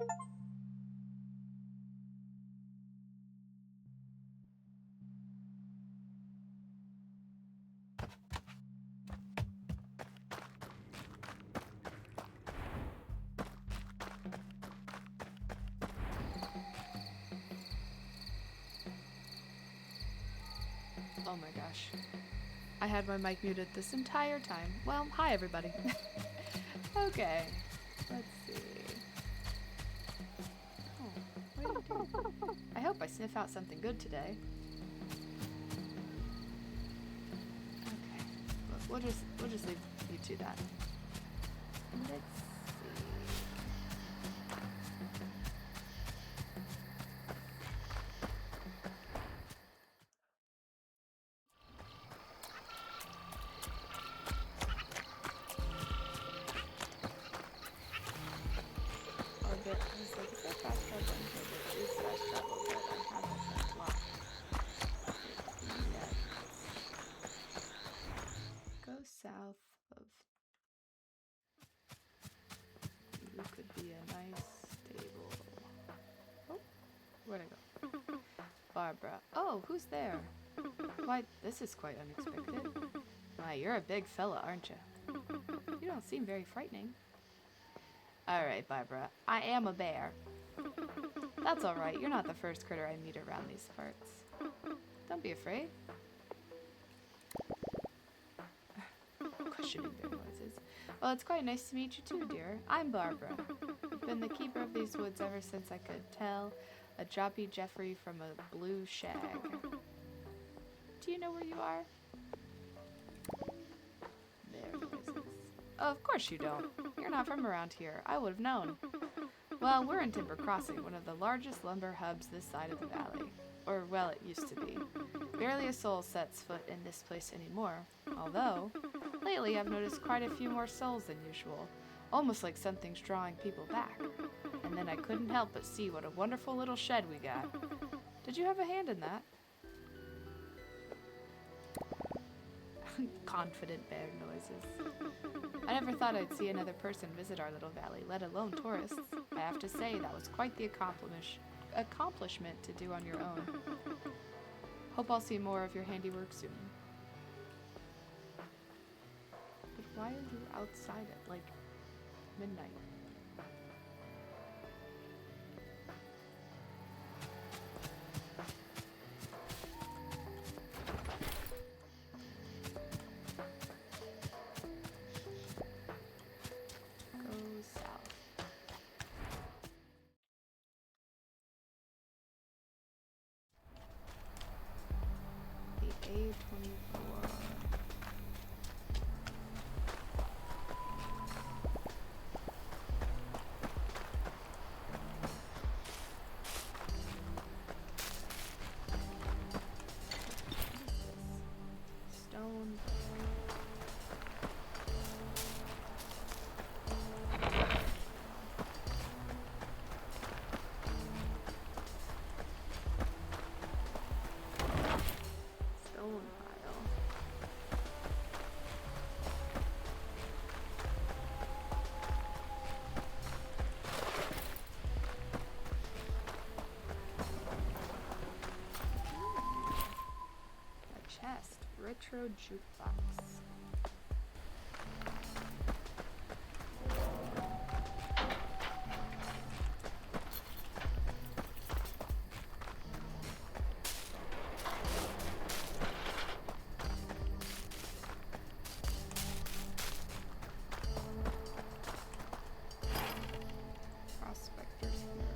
Oh my gosh. I had my mic muted this entire time. Well, hi everybody. Okay, let's see. Oh, what do you do? I hope I sniff out something good today. Okay, we'll just leave you to that. Let's see. I was like, is that fast travel? It is fast travel, but I haven't unlocked it yet. Go south of. You could be a nice stable. Oh, where'd I go? Barbara. Oh, who's there? Why, this is quite unexpected. Why, you're a big fella, aren't you? You don't seem very frightening. Alright, Barbara. I am a bear. That's alright. You're not the first critter I meet around these parts. Don't be afraid. Questioning bear noises. Well, it's quite nice to meet you too, dear. I'm Barbara. I've been the keeper of these woods ever since I could tell a Joppy Jeffrey from a blue shag. Do you know where you are? Bear noises. Oh, of course you don't. You're not from around here. I would have known. Well, we're in Timber Crossing, one of the largest lumber hubs this side of the valley. Or, well, it used to be. Barely a soul sets foot in this place anymore. Although, lately I've noticed quite a few more souls than usual. Almost like something's drawing people back. And then I couldn't help but see what a wonderful little shed we got. Did you have a hand in that? Confident bear noises. I never thought I'd see another person visit our little valley, let alone tourists. I have to say, that was quite the accomplishment to do on your own. Hope I'll see more of your handiwork soon. But why are you outside at, like, midnight? A24. Stone. Stone pile. A chest. Retro jukebox. Prospector's here.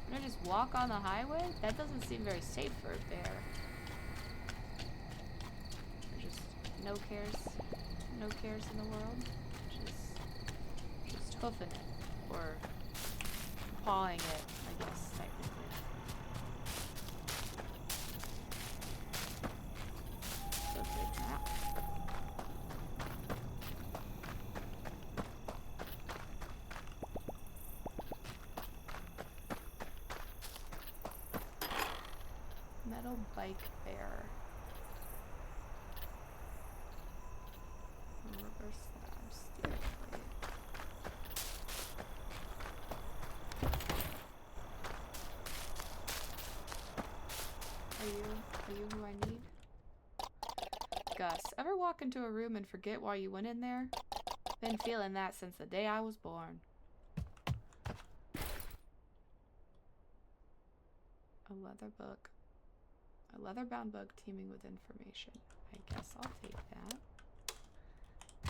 Can I just walk on the highway? That doesn't seem very safe for a bear. Or just no cares in the world. Just hoofing it. Or pawing it, I guess, technically. So big map. Metal bike bear. Rubber slab steel plate. Are you who I need? Gus, ever walk into a room and forget why you went in there? Been feeling that since the day I was born. A leather book. A leather-bound book teeming with information. I guess I'll take that.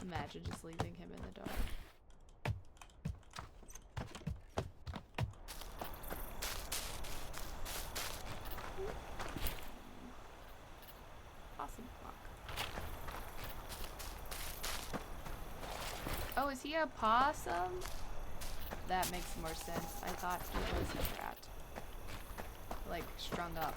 Imagine just leaving him in the dark. Possum clock. Oh, is he a possum? That makes more sense. I thought he was a rat. Like, strung up.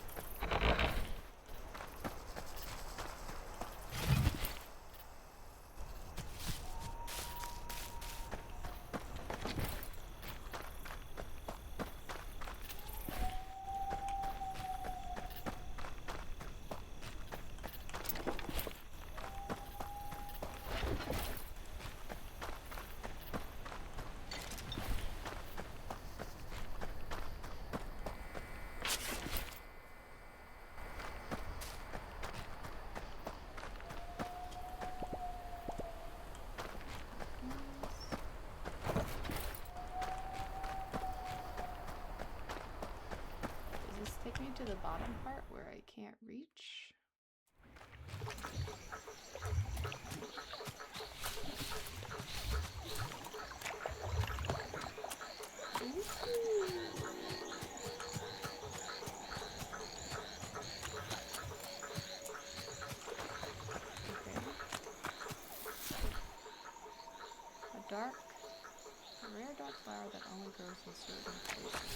Take me to the bottom part where I can't reach. Okay. A rare dark flower that only grows in certain places.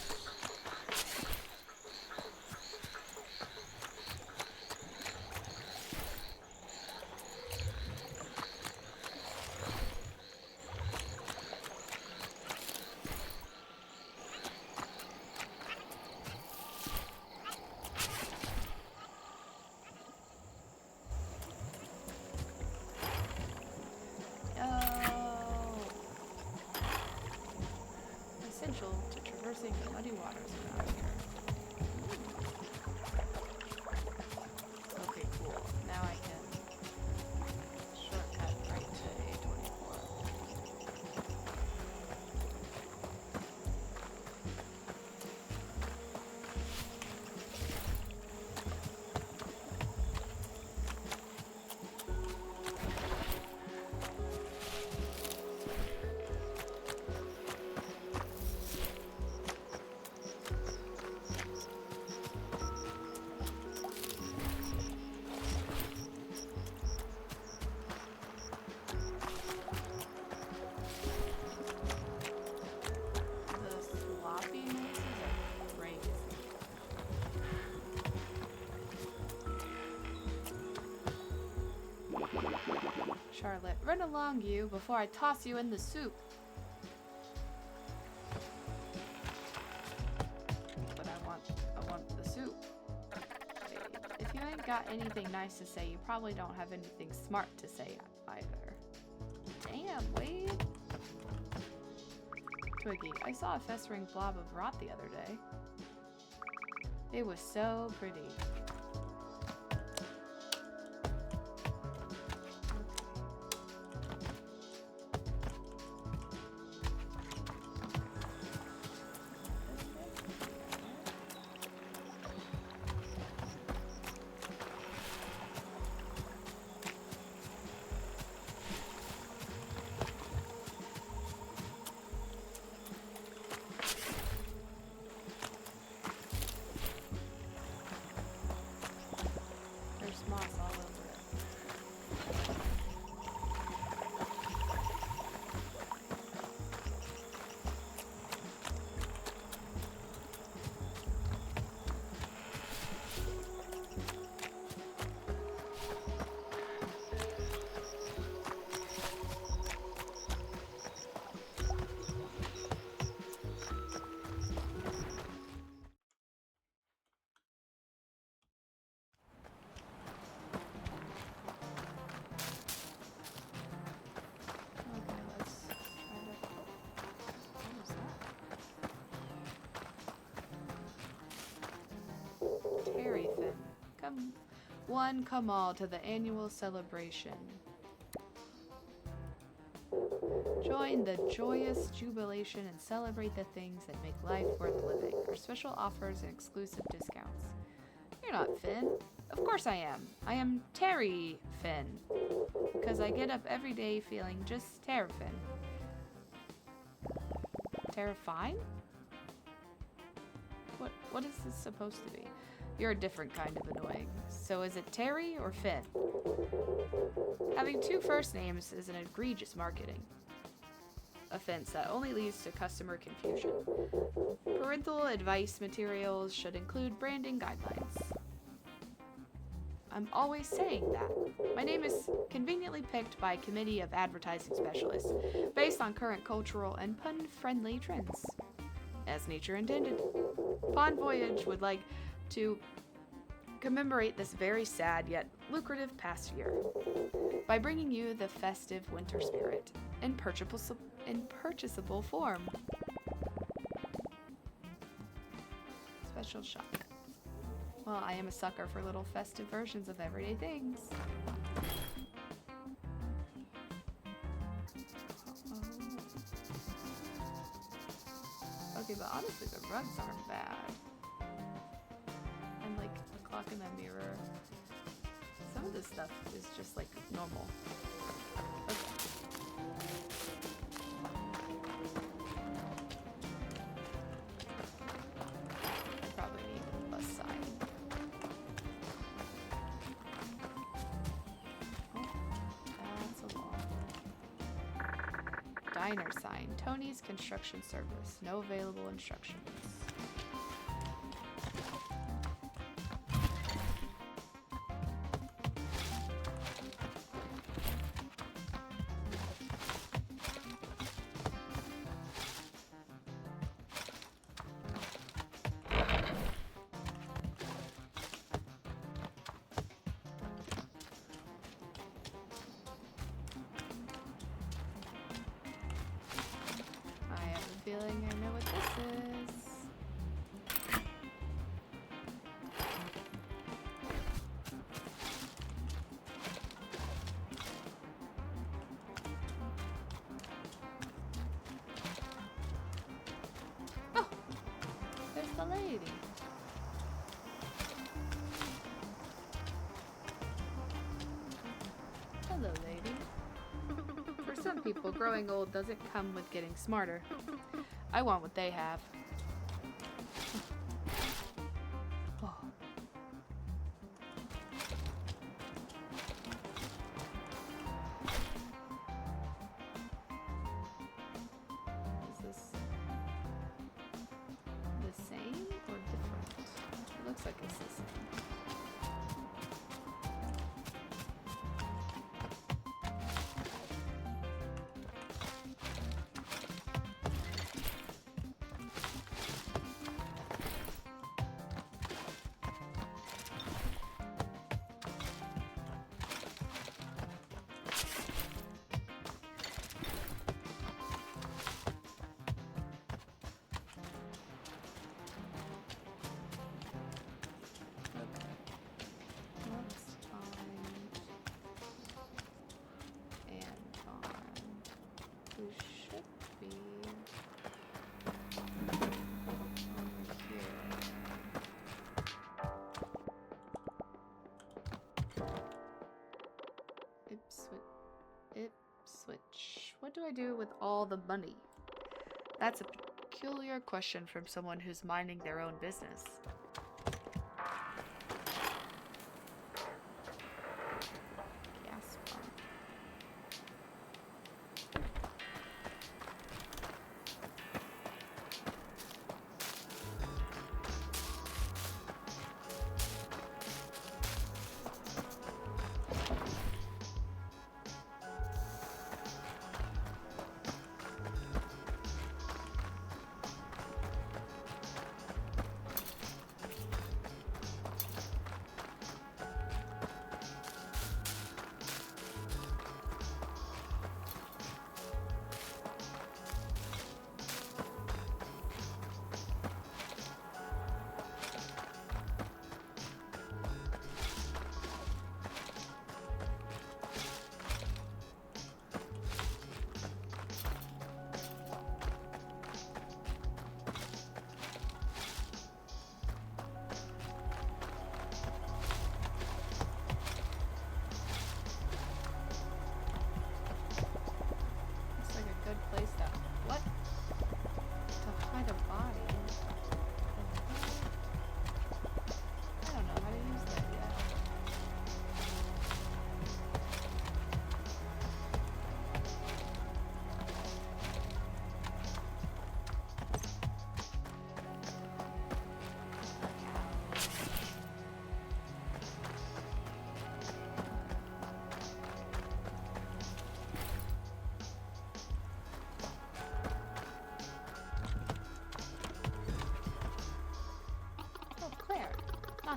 Essential to traversing the muddy waters around here. Okay, cool. Now I can shortcut right to A24. Charlotte, run along, you, before I toss you in the soup. But I want the soup. If you ain't got anything nice to say, you probably don't have anything smart to say either. Damn, Wade. Twiggy, I saw a festering blob of rot the other day. It was so pretty. Come all to the annual celebration. Join the joyous jubilation and celebrate the things that make life worth living. Our special offers and exclusive discounts. You're not Finn. Of course I am. I am Terry Finn. Because I get up every day feeling just Terrafin. Terrifying? What is this supposed to be? You're a different kind of annoying. So is it Terry or Finn? Having two first names is an egregious marketing offense that only leads to customer confusion. Parental advice materials should include branding guidelines. I'm always saying that. My name is conveniently picked by a committee of advertising specialists based on current cultural and pun-friendly trends. As nature intended. Pond Voyage would like to commemorate this very sad yet lucrative past year by bringing you the festive winter spirit in purchasable form. Special shop. Well, I am a sucker for little festive versions of everyday things. Okay, but honestly, the rugs aren't bad. And like the clock in the mirror. Some of this stuff is just like normal. Okay. I probably need a bus sign. Oh, that's a wall. Diner sign. Tony's Construction Service. No available instructions. Feeling I know what this is. Oh, there's the lady. Hello, lady. For some people, growing old doesn't come with getting smarter. I want what they have. Oh. Is this the same or different? It looks like it's the same. Ipswich. What do I do with all the money? That's a peculiar question from someone who's minding their own business. Gas pump.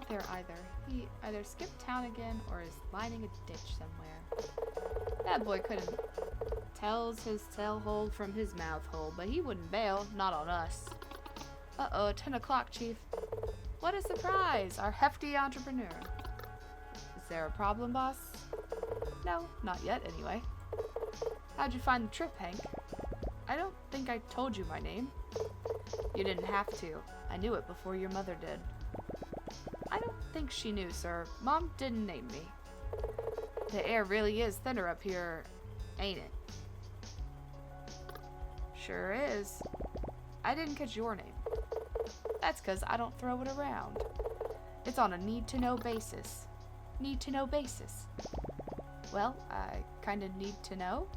not there either. He either skipped town again or is lining a ditch somewhere. That boy couldn't tells his tail hole from his mouth hole, but he wouldn't bail, not on us. Uh-oh, 10 o'clock, Chief. What a surprise! Our hefty entrepreneur. Is there a problem, boss? No, not yet, anyway. How'd you find the trip, Hank? I don't think I told you my name. You didn't have to. I knew it before your mother did. I don't think she knew, sir. Mom didn't name me. The air really is thinner up here, ain't it? Sure is. I didn't catch your name. That's 'cause I don't throw it around. It's on a need-to-know basis. Need-to-know basis. Well, I kinda need to know.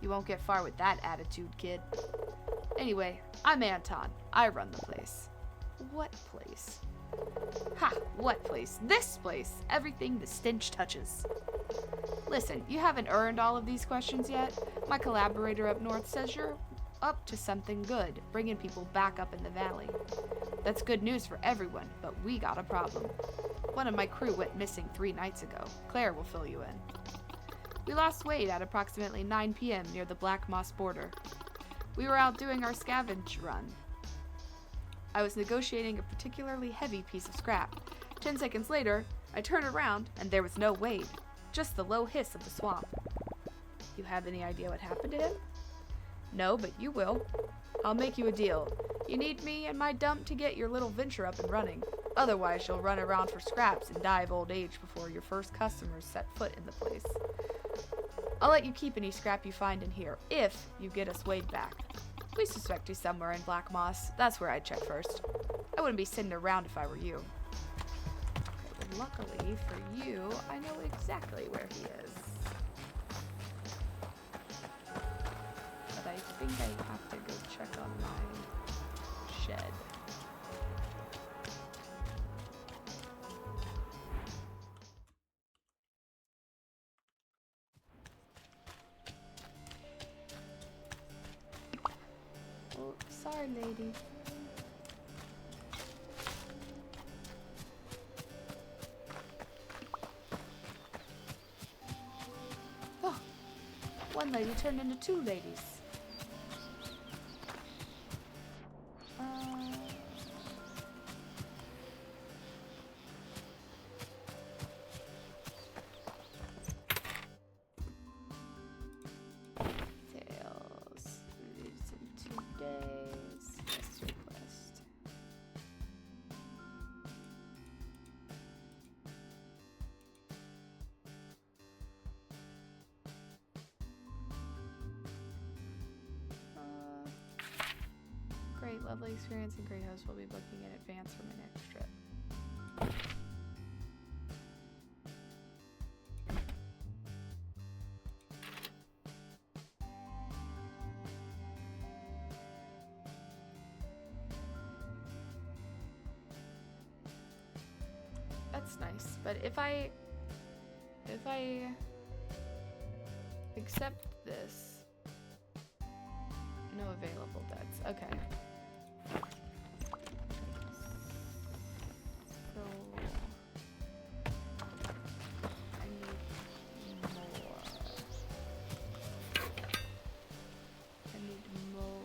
You won't get far with that attitude, kid. Anyway, I'm Anton. I run the place. What place? Ha! What place? This place! Everything the stench touches. Listen, you haven't earned all of these questions yet. My collaborator up north says you're up to something good, bringing people back up in the valley. That's good news for everyone, but we got a problem. One of my crew went missing 3 nights ago. Claire will fill you in. We lost Wade at approximately 9 p.m. near the Black Moss border. We were out doing our scavenge run. I was negotiating a particularly heavy piece of scrap. 10 seconds later, I turned around and there was no Wade, just the low hiss of the swamp. You have any idea what happened to him? No, but you will. I'll make you a deal. You need me and my dump to get your little venture up and running. Otherwise, you'll run around for scraps and die of old age before your first customers set foot in the place. I'll let you keep any scrap you find in here, if you get us Wade back. We suspect he's somewhere in Black Moss. That's where I'd check first. I wouldn't be sitting around if I were you. Okay, but luckily for you, I know exactly where he is. But I think I have to go check on my shed. Oh, sorry, lady. Oh, one lady turned into 2 ladies. Sales. Released in 2 days. Yes, request. Great, lovely experience and great host will be booking in advance for my next trip. That's nice, but if I accept this, no available debts. Okay. So I need more. I need more.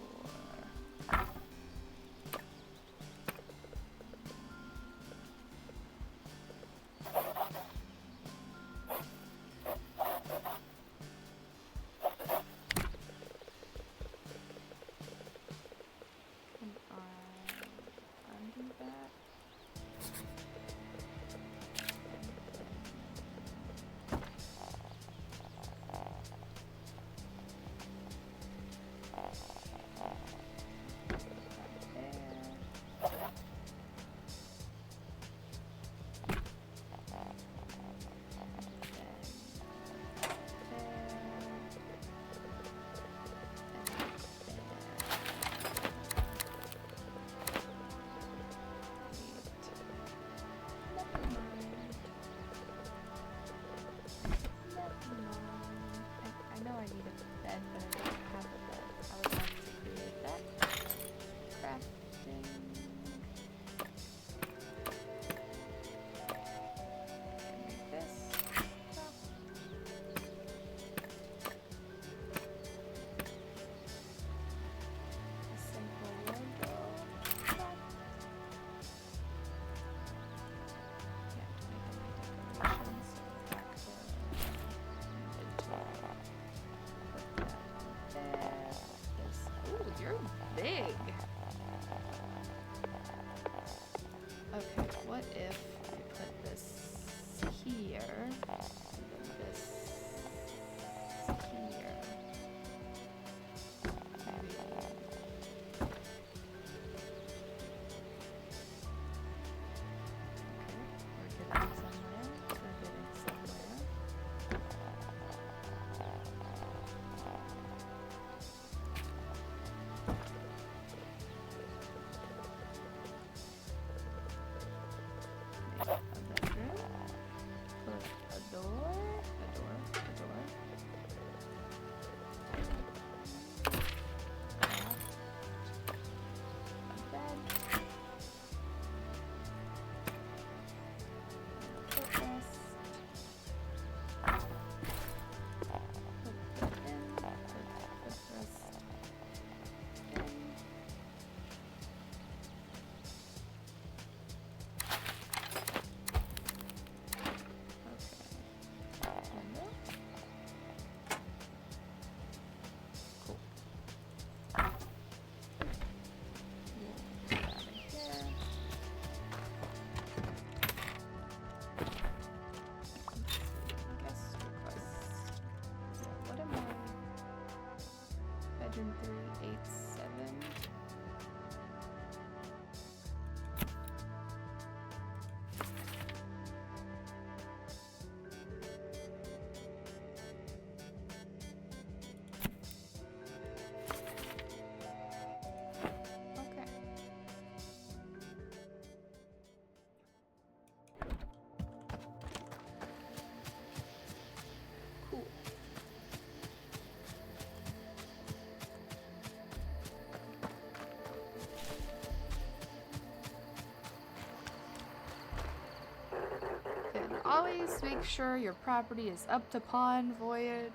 make sure your property is up to Pond Voyage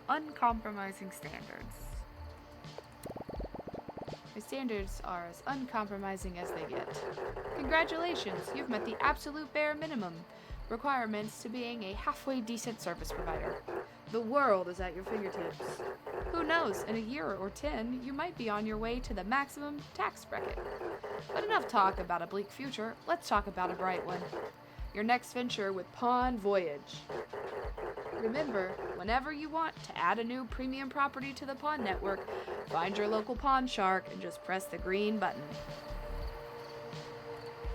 uncompromising standards. My standards are as uncompromising as they get. Congratulations, you've met the absolute bare minimum requirements to being a halfway decent service provider. The world is at your fingertips. Who knows, in a year or 10, you might be on your way to the maximum tax bracket. But enough talk about a bleak future, let's talk about a bright one. Your next venture with Pond Voyage. Remember, whenever you want to add a new premium property to the Pond Network, find your local pond shark and just press the green button.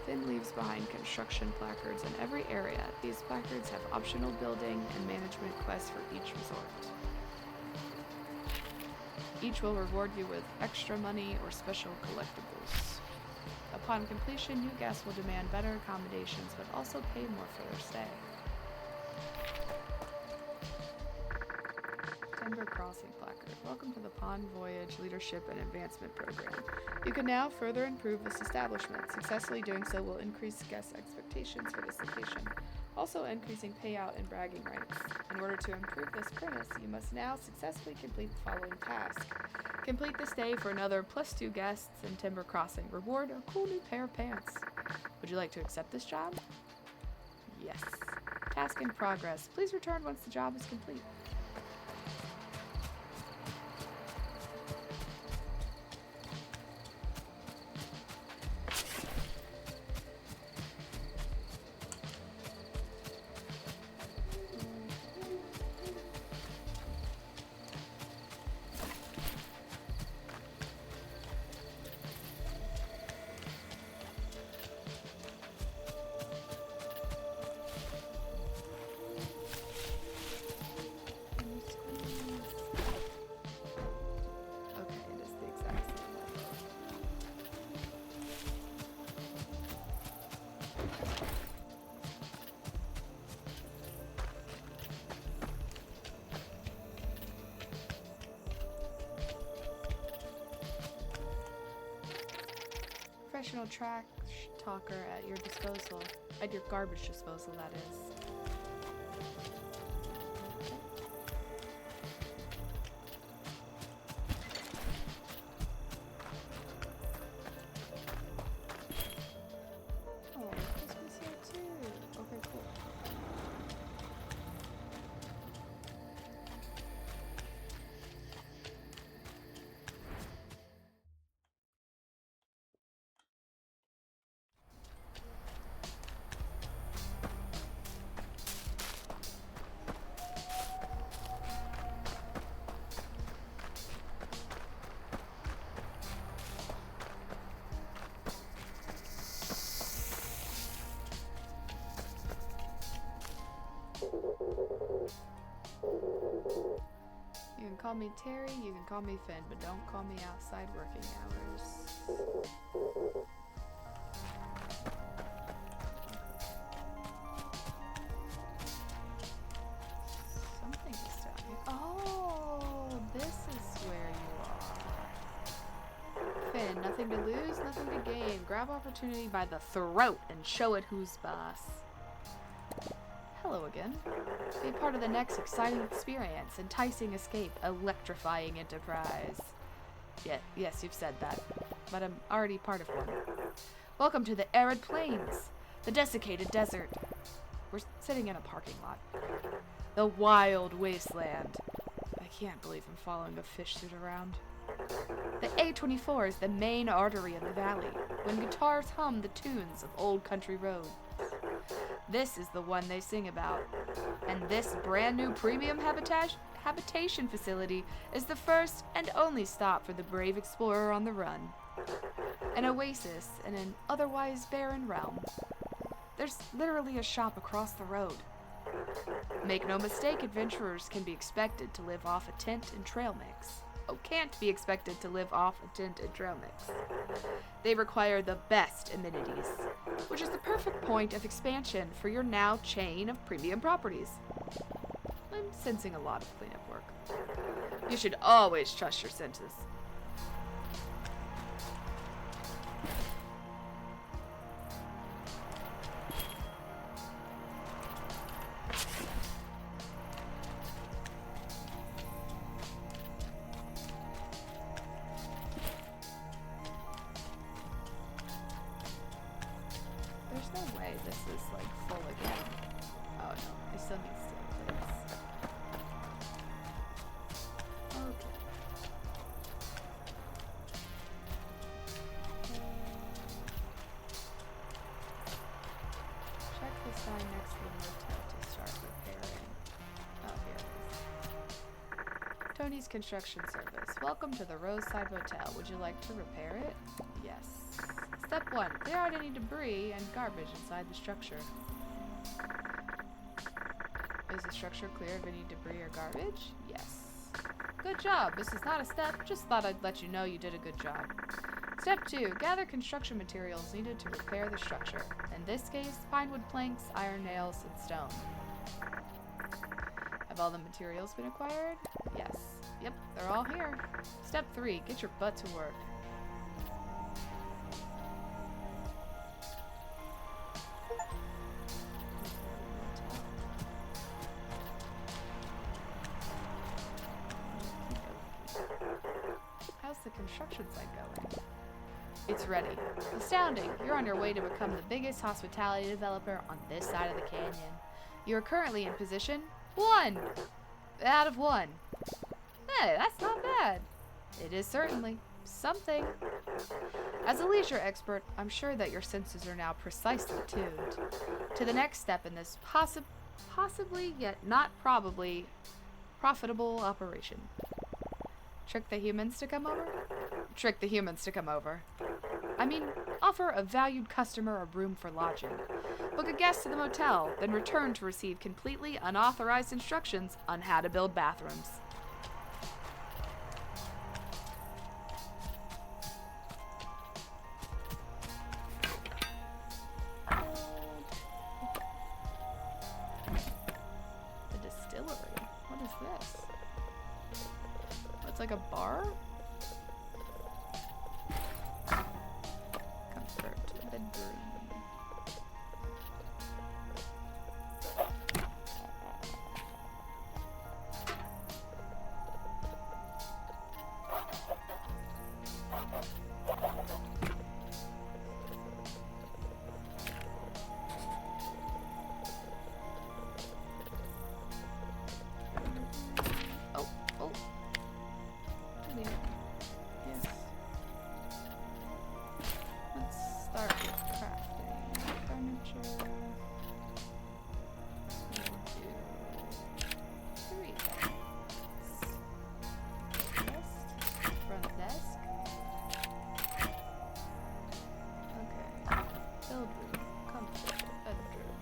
Finn leaves behind construction placards in every area. These placards have optional building and management quests for each resort. Each will reward you with extra money or special collectibles. Upon completion, new guests will demand better accommodations, but also pay more for their stay. Timber Crossing placard. Welcome to the Pond Voyage Leadership and Advancement Program. You can now further improve this establishment. Successfully doing so will increase guest expectations for this location, also increasing payout and bragging rights. In order to improve this premise, you must now successfully complete the following task. Complete the stay for another +2 guests in Timber Crossing. Reward a cool new pair of pants. Would you like to accept this job? Yes. Task in progress. Please return once the job is complete. Professional trash talker at your disposal. At your garbage disposal, that is. Oh, Christmas here too. Okay, cool. You can call me Terry, you can call me Finn, but don't call me outside working hours. Something is down here. Oh, this is where you are. Finn, nothing to lose, nothing to gain. Grab opportunity by the throat and show it who's boss. Hello again. Be part of the next exciting experience, enticing escape, electrifying enterprise. Yes, you've said that, but I'm already part of one. Welcome to the arid plains, the desiccated desert. We're sitting in a parking lot. The wild wasteland. I can't believe I'm following a fish suit around. The A24 is the main artery of the valley, when guitars hum the tunes of old country roads. This is the one they sing about, and this brand new premium habitation facility is the first and only stop for the brave explorer on the run. An oasis in an otherwise barren realm. There's literally a shop across the road. Make no mistake, adventurers can be expected to live off a tent and trail mix. Oh, can't be expected to live off a tent and trail mix. They require the best amenities, which is the perfect point of expansion for your now chain of premium properties. I'm sensing a lot of cleanup work. You should always trust your senses. construction service. Welcome to the Roadside Motel. Would you like to repair it? Yes. Step 1. Clear out any debris and garbage inside the structure. Is the structure clear of any debris or garbage? Yes. Good job. This is not a step. Just thought I'd let you know you did a good job. Step 2. Gather construction materials needed to repair the structure. In this case, pine wood planks, iron nails, and stone. Have all the materials been acquired? Yes. Yep, they're all here. Step 3. Get your butt to work. How's the construction site going? It's ready. Astounding! You're on your way to become the biggest hospitality developer on this side of the canyon. You are currently in position 1 out of 1. Hey, that's not bad. It is certainly something. As a leisure expert, I'm sure that your senses are now precisely tuned to the next step in this possibly yet not probably profitable operation. Trick the humans to come over? Trick the humans to come over. I mean, offer a valued customer a room for lodging. Book a guest to the motel, then return to receive completely unauthorized instructions on how to build bathrooms. The distillery? What is this? It's like a bar? Comfort bedroom.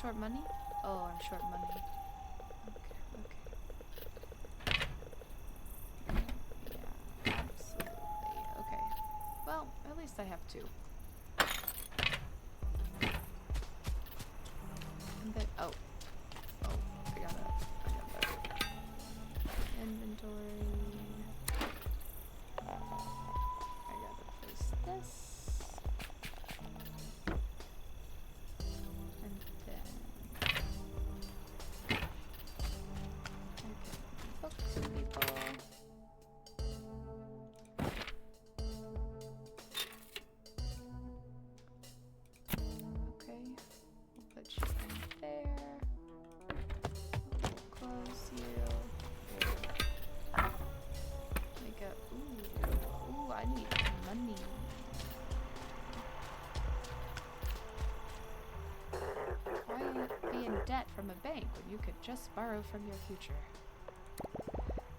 Short money? Oh, I'm short money. Okay. Yeah, absolutely. Okay. Well, at least I have 2. And then, I got that. Inventory. I gotta place this. Debt from a bank when you could just borrow from your future.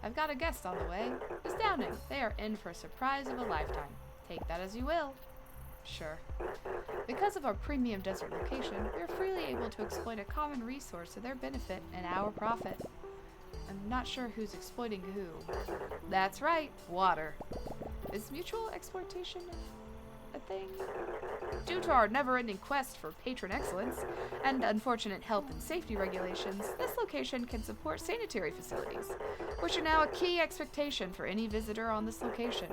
I've got a guest on the way. Miss Downing, they are in for a surprise of a lifetime. Take that as you will. Sure. Because of our premium desert location, we are freely able to exploit a common resource to their benefit and our profit. I'm not sure who's exploiting who. That's right, water. Is mutual exploitation a thing? Due to our never-ending quest for patron excellence and unfortunate health and safety regulations, this location can support sanitary facilities, which are now a key expectation for any visitor on this location.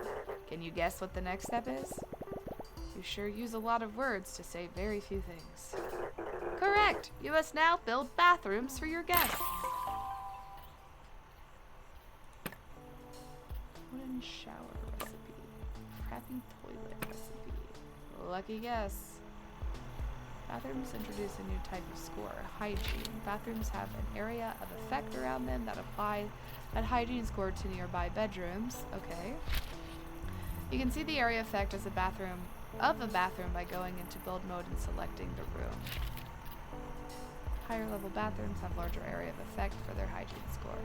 Can you guess what the next step is? You sure use a lot of words to say very few things. Correct! You must now build bathrooms for your guests. Wooden shower recipe. Crappy toilet recipe. Lucky guess. Bathrooms introduce a new type of score, hygiene. Bathrooms have an area of effect around them that apply that hygiene score to nearby bedrooms. Okay. You can see the area effect as a bathroom by going into build mode and selecting the room. Higher level bathrooms have larger area of effect for their hygiene score.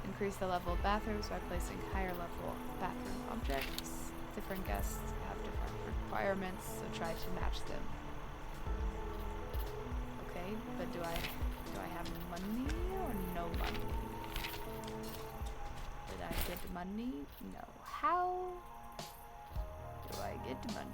Increase the level of bathrooms by placing higher level bathroom objects. Different guests have different requirements, so try to match them. Okay, but do I have money or no money? Did I get money? No. How do I get money?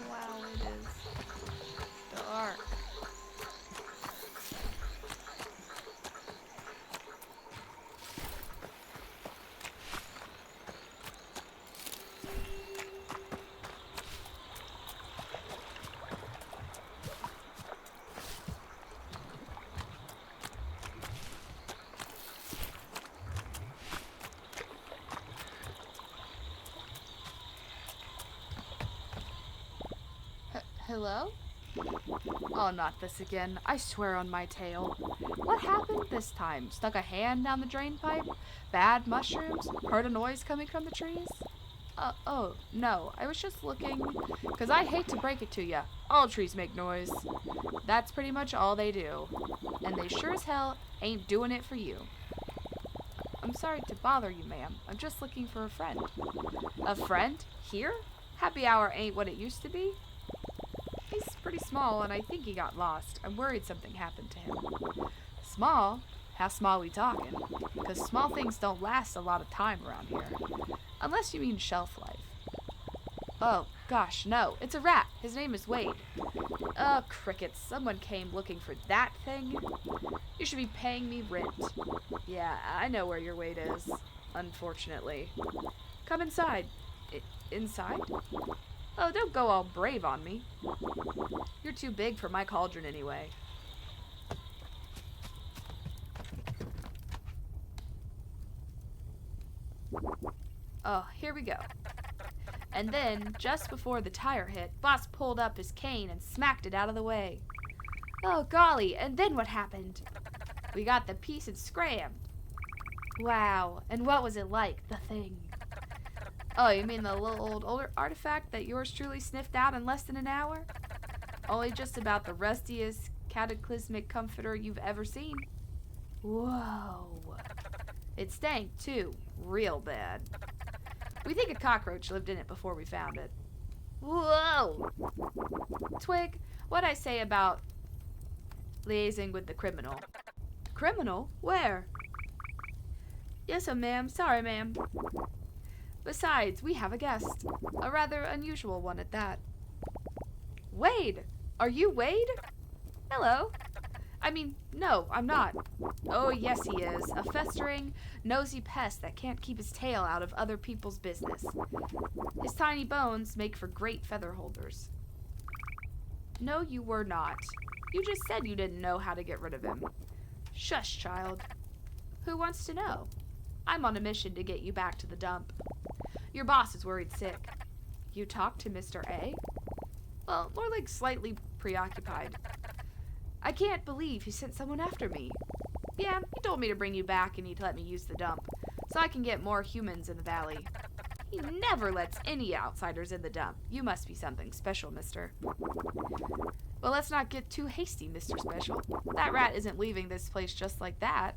Wow, it is dark. Hello? Oh, not this again. I swear on my tail. What happened this time? Stuck a hand down the drain pipe? Bad mushrooms? Heard a noise coming from the trees? Oh, no. I was just looking. 'Cause I hate to break it to ya. All trees make noise. That's pretty much all they do. And they sure as hell ain't doing it for you. I'm sorry to bother you, ma'am. I'm just looking for a friend. A friend? Here? Happy hour ain't what it used to be. He's pretty small, and I think he got lost. I'm worried something happened to him. Small? How small we talking? Because small things don't last a lot of time around here. Unless you mean shelf life. Oh, gosh, no. It's a rat. His name is Wade. Oh, crickets. Someone came looking for that thing? You should be paying me rent. Yeah, I know where your Wade is. Unfortunately. Come inside. Inside? Oh, don't go all brave on me. You're too big for my cauldron anyway. Oh, here we go. And then, just before the tire hit, Boss pulled up his cane and smacked it out of the way. Oh, golly, and then what happened? We got the piece and scrammed. Wow, and what was it like, the thing? Oh, you mean the little old artifact that yours truly sniffed out in less than an hour? Only just about the rustiest, cataclysmic comforter you've ever seen. Whoa. It stank, too. Real bad. We think a cockroach lived in it before we found it. Whoa! Twig, what'd I say about liaising with the criminal? Criminal? Where? Yes, ma'am. Sorry, ma'am. Besides, we have a guest. A rather unusual one at that. Wade! Are you Wade? Hello. I mean, no, I'm not. Oh, yes, he is. A festering, nosy pest that can't keep his tail out of other people's business. His tiny bones make for great feather holders. No, you were not. You just said you didn't know how to get rid of him. Shush, child. Who wants to know? I'm on a mission to get you back to the dump. Your boss is worried sick. You talked to Mr. A? Well, more like slightly preoccupied. I can't believe he sent someone after me. Yeah, he told me to bring you back and he'd let me use the dump, so I can get more humans in the valley. He never lets any outsiders in the dump. You must be something special, mister. Well, let's not get too hasty, Mr. Special. That rat isn't leaving this place just like that.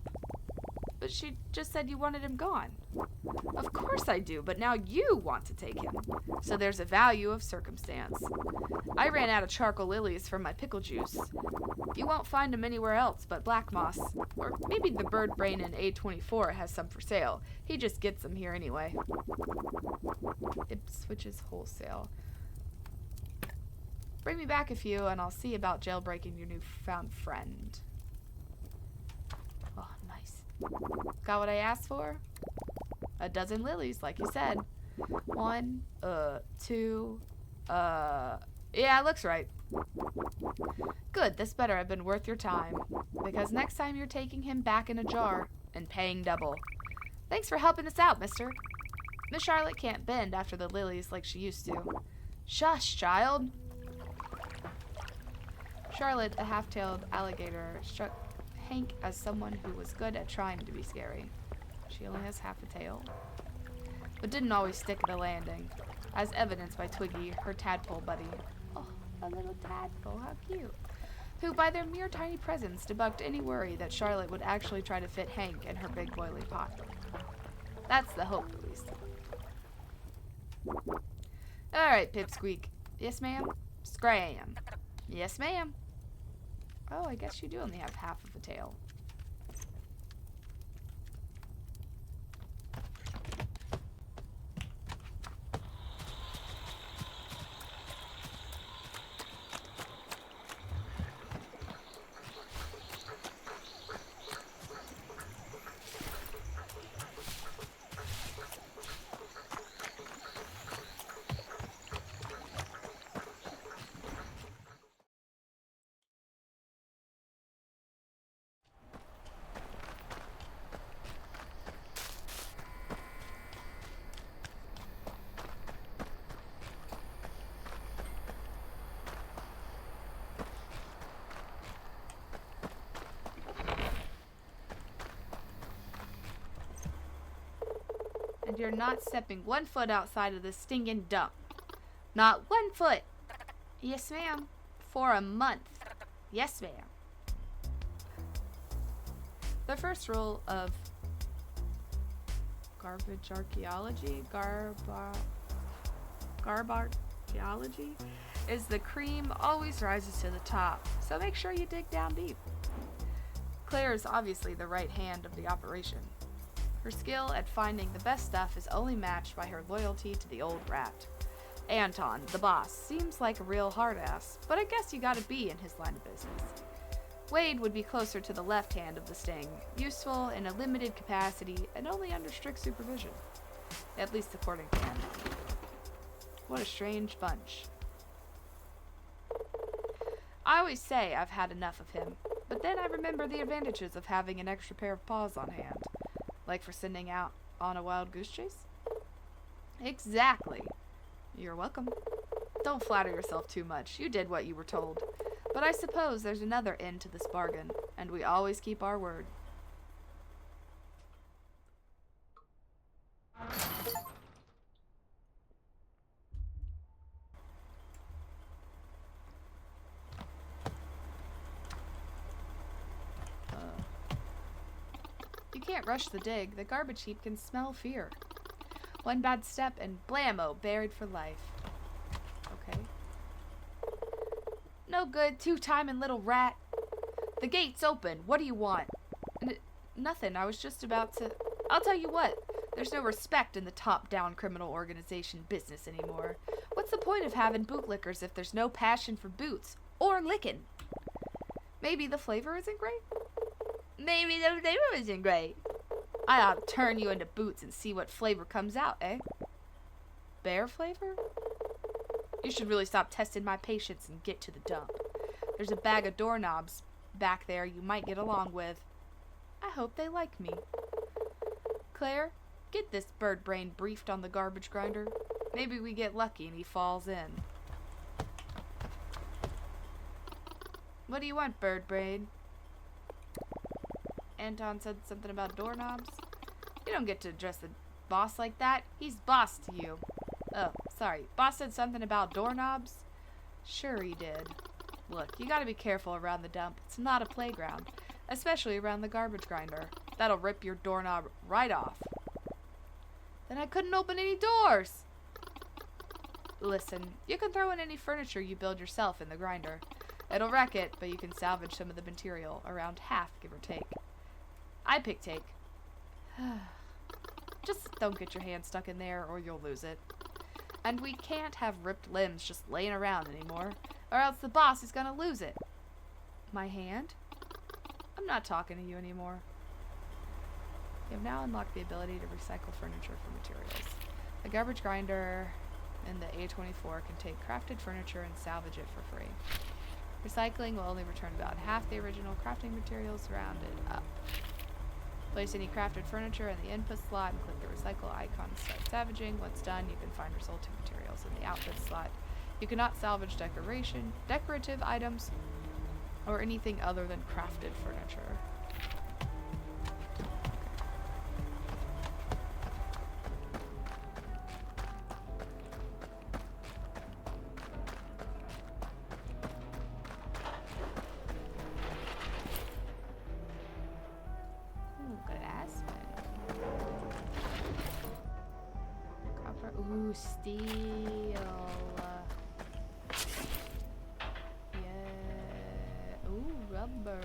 But she just said you wanted him gone. Of course I do, but now you want to take him. So there's a value of circumstance. I ran out of charcoal lilies from my pickle juice. You won't find them anywhere else but Black Moss. Or maybe the bird brain in A24 has some for sale. He just gets them here anyway. Ipswich's Wholesale. Bring me back a few and I'll see about jailbreaking your newfound friend. Oh, nice. Got what I asked for? A dozen lilies, like you said. 1, 2, yeah, looks right. Good, this better have been worth your time. Because next time you're taking him back in a jar and paying double. Thanks for helping us out, mister. Miss Charlotte can't bend after the lilies like she used to. Shush, child. Charlotte, a half-tailed alligator, struck Hank as someone who was good at trying to be scary. She only has half a tail. But didn't always stick at the landing, as evidenced by Twiggy, her tadpole buddy. Oh, a little tadpole, how cute. Who, by their mere tiny presence, debunked any worry that Charlotte would actually try to fit Hank in her big boiling pot. That's the hope, at least. Alright, Pipsqueak. Yes, ma'am? Scram. Yes, ma'am. Oh, I guess you do only have half of a tail. And you're not stepping 1 foot outside of this stinking dump. Not 1 foot. Yes, ma'am. For a month. Yes, ma'am. The first rule of garbage archaeology, garbarchaeology, is the cream always rises to the top, so make sure you dig down deep. Claire is obviously the right hand of the operation. Her skill at finding the best stuff is only matched by her loyalty to the old rat. Anton, the boss, seems like a real hard-ass, but I guess you gotta be in his line of business. Wade would be closer to the left hand of the sting, useful in a limited capacity and only under strict supervision. At least according to Anton. What a strange bunch. I always say I've had enough of him, but then I remember the advantages of having an extra pair of paws on hand. Like for sending out on a wild goose chase? Exactly. You're welcome. Don't flatter yourself too much. You did what you were told. But I suppose there's another end to this bargain, and we always keep our word. can't rush the dig. The garbage heap can smell fear. One bad step and blammo, buried for life. Okay. No good, two-timing little rat. The gate's open. What do you want? Nothing. I was just about to... I'll tell you what. There's no respect in the top-down criminal organization business anymore. What's the point of having bootlickers if there's no passion for boots? Or licking? Maybe the flavor isn't great? Maybe the flavor isn't great. I ought to turn you into boots and see what flavor comes out, eh? Bear flavor? You should really stop testing my patience and get to the dump. There's a bag of doorknobs back there you might get along with. I hope they like me. Claire, get this bird brain briefed on the garbage grinder. Maybe we get lucky and he falls in. What do you want, bird brain? Anton said something about doorknobs. You don't get to address the boss like that. He's boss to you. Oh, sorry. Boss said something about doorknobs? Sure he did. Look, you gotta be careful around the dump. It's not a playground. Especially around the garbage grinder. That'll rip your doorknob right off. Then I couldn't open any doors! Listen, you can throw in any furniture you build yourself in the grinder. It'll wreck it, but you can salvage some of the material. Around half, give or take. I pick take. Just don't get your hand stuck in there or you'll lose it. And we can't have ripped limbs just laying around anymore, or else the boss is gonna lose it. My hand? I'm not talking to you anymore. You have now unlocked the ability to recycle furniture for materials. The garbage grinder and the A24 can take crafted furniture and salvage it for free. Recycling will only return about half the original crafting materials rounded up. Place any crafted furniture in the input slot and click the recycle icon to start salvaging. Once done, you can find resulting materials in the output slot. You cannot salvage decorative items, or anything other than crafted furniture. Ooh, steel. Yeah. Ooh, rubber.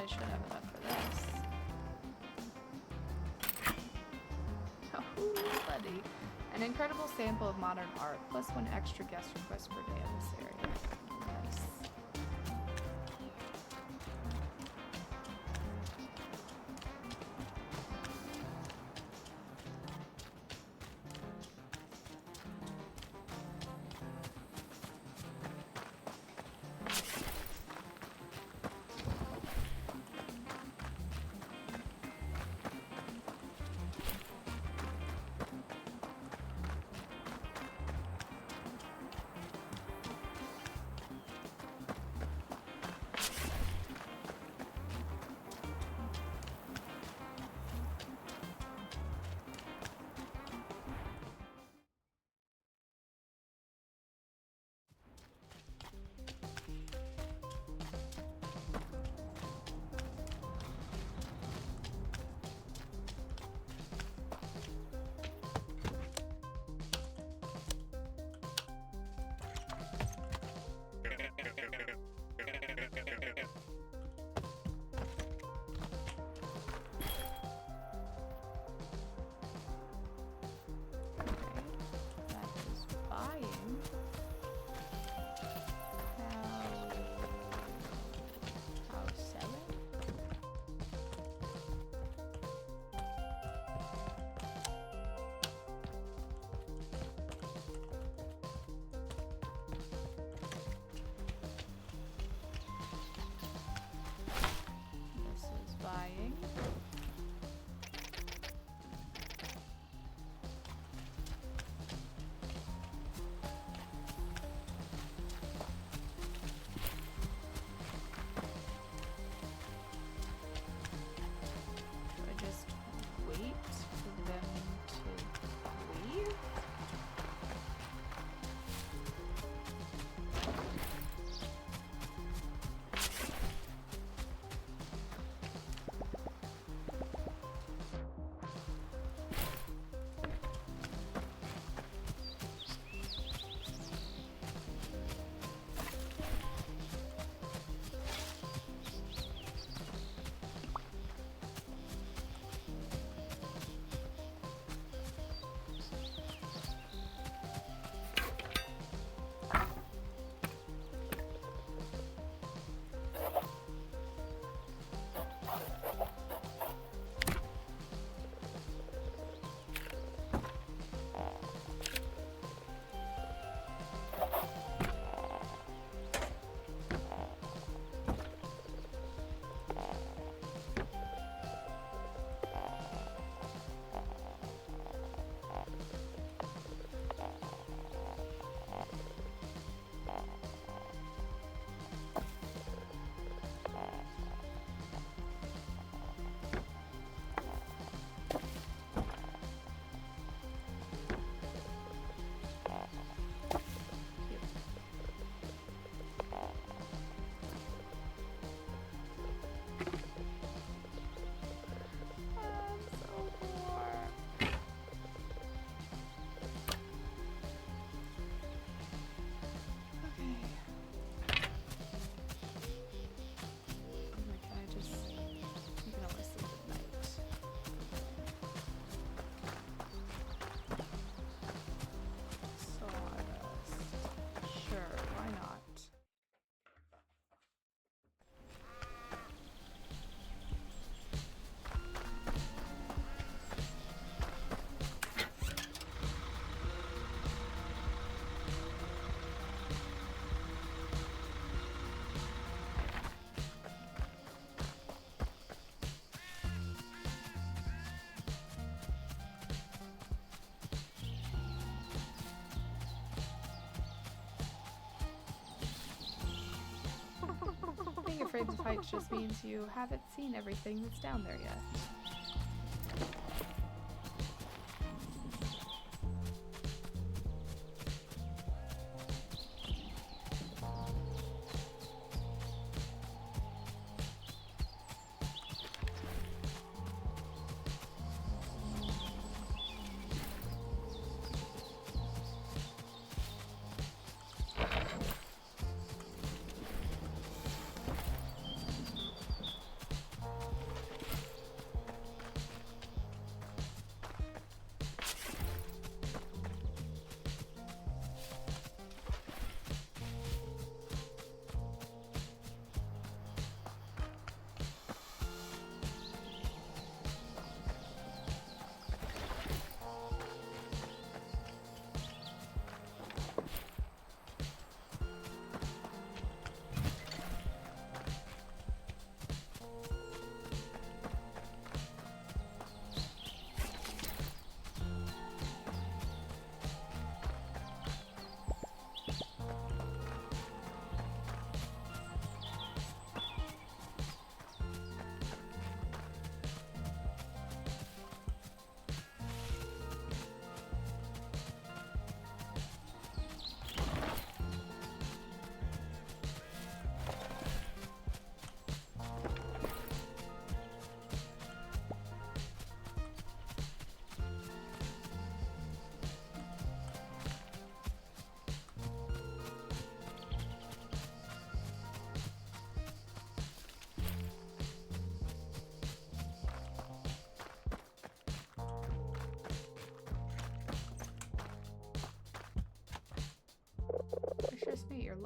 I should have enough for this. Oh, buddy. An incredible sample of modern art, plus 1 extra guest request per day in this area. Nice. Being afraid to fight just means you haven't seen everything that's down there yet.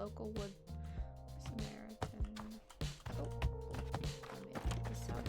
local wood Samaritan. Oh, maybe this house.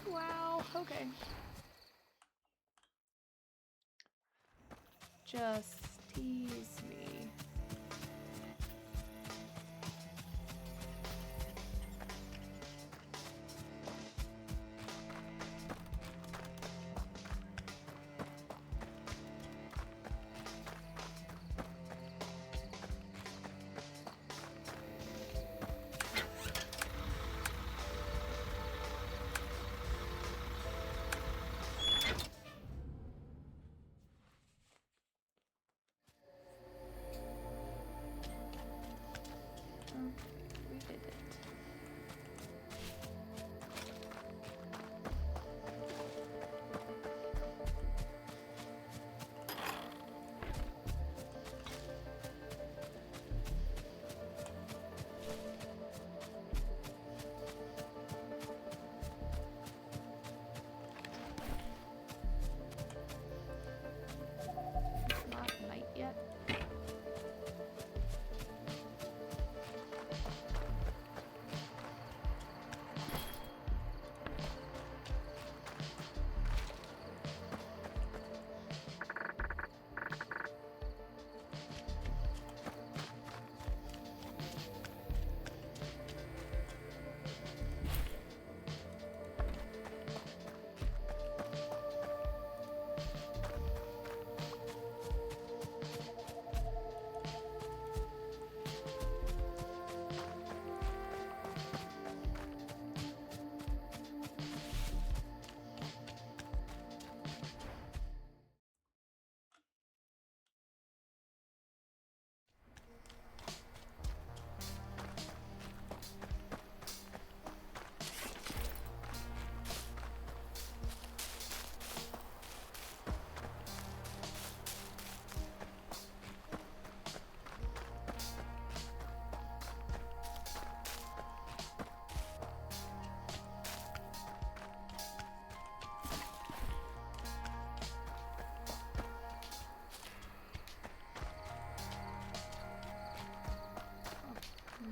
Wow, okay. Just tease me. We did it. It's not night yet.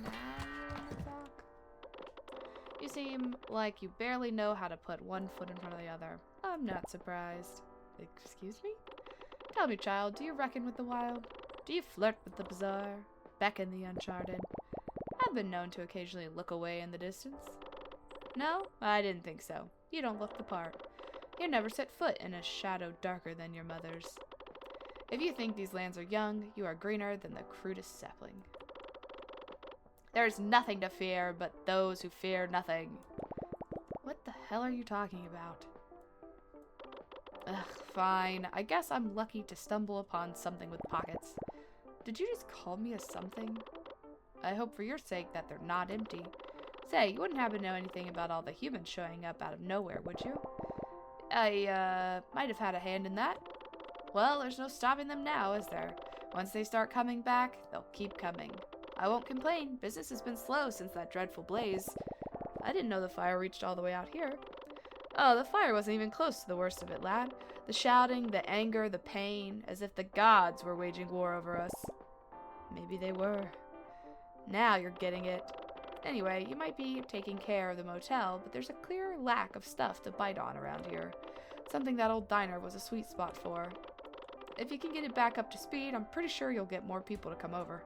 Now you're in talk. You seem like you barely know how to put one foot in front of the other. I'm not surprised. Excuse me? Tell me, child, do you reckon with the wild? Do you flirt with the bizarre? Beckon the uncharted? I've been known to occasionally look away in the distance. No? I didn't think so. You don't look the part. You never set foot in a shadow darker than your mother's. If you think these lands are young, you are greener than the crudest sapling. There is nothing to fear but those who fear nothing. What the hell are you talking about? Ugh, fine. I guess I'm lucky to stumble upon something with pockets. Did you just call me a something? I hope for your sake that they're not empty. Say, you wouldn't happen to know anything about all the humans showing up out of nowhere, would you? I, might have had a hand in that. Well, there's no stopping them now, is there? Once they start coming back, they'll keep coming. I won't complain. Business has been slow since that dreadful blaze. I didn't know the fire reached all the way out here. Oh, the fire wasn't even close to the worst of it, lad. The shouting, the anger, the pain, as if the gods were waging war over us. Maybe they were. Now you're getting it. Anyway, you might be taking care of the motel, but there's a clear lack of stuff to bite on around here. Something that old diner was a sweet spot for. If you can get it back up to speed, I'm pretty sure you'll get more people to come over.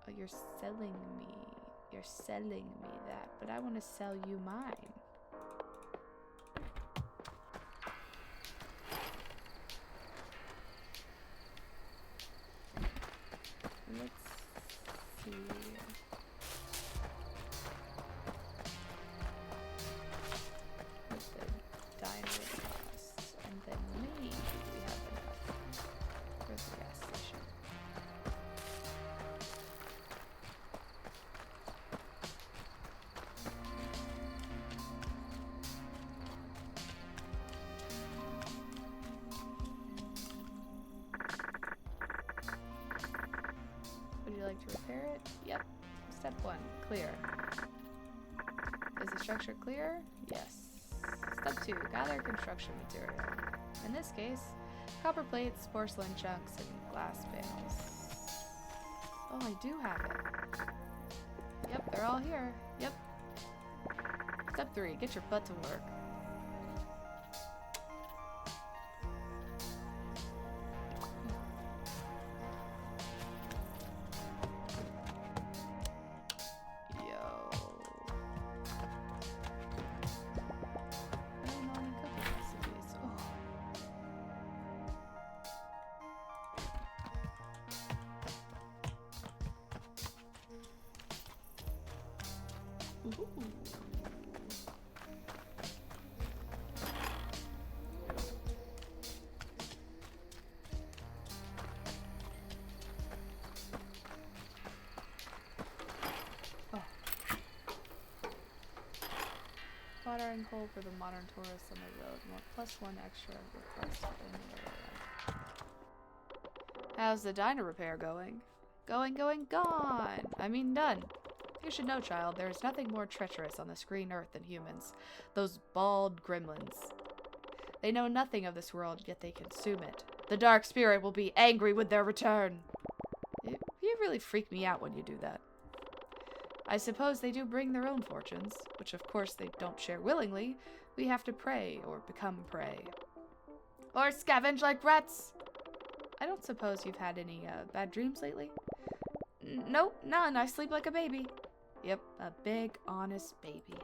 Oh, you're selling me You're selling me that, but I want to sell you mine. Let's see. What the diner costs, and then maybe we have enough for the gas station. Would you like to repair it? Yep. Step 1, clear. Is the structure clear? Yes. Step 2, gather construction material. In this case, copper plates, porcelain chunks, and glass panels. Oh, I do have it. Yep, they're all here. Yep. Step 3, get your butt to work. Watering hole for the modern tourist on the road. +1 extra request for any area. How's the diner repair going? Going, gone! I mean, done. You should know, child, there is nothing more treacherous on this green earth than humans. Those bald gremlins. They know nothing of this world, yet they consume it. The dark spirit will be angry with their return. You really freak me out when you do that. I suppose they do bring their own fortunes, which of course they don't share willingly. We have to pray or become prey. Or scavenge like rats! I don't suppose you've had any bad dreams lately? Nope, none. I sleep like a baby. Yep, a big, honest baby.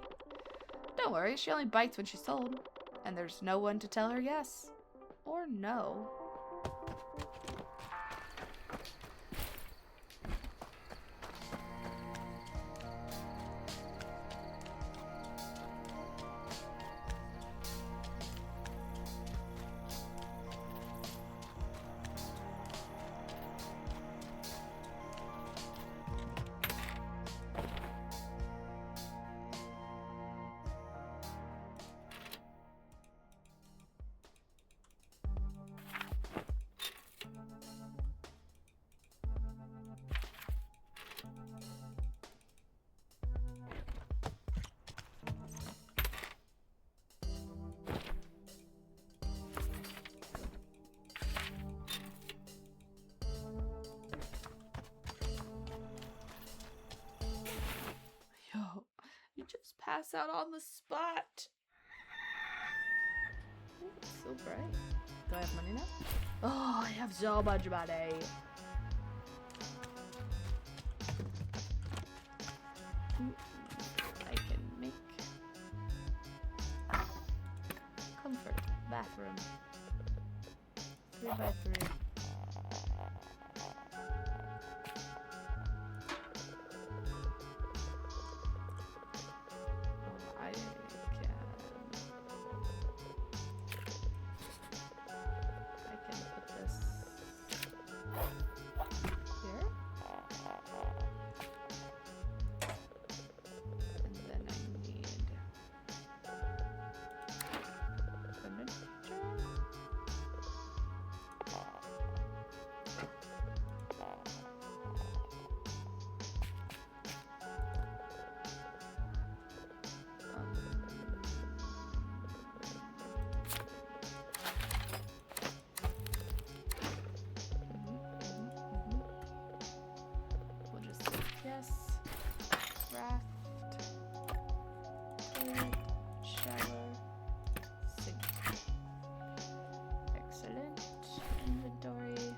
Don't worry, she only bites when she's told. And there's no one to tell her yes. Or no. You just pass out on the spot. Ooh, it's so bright. Do I have money now? Oh, I have so much money. I can make comfort bathroom 3x3. Yes. Raft. Toilet. Shower. Sink. Excellent. Inventory.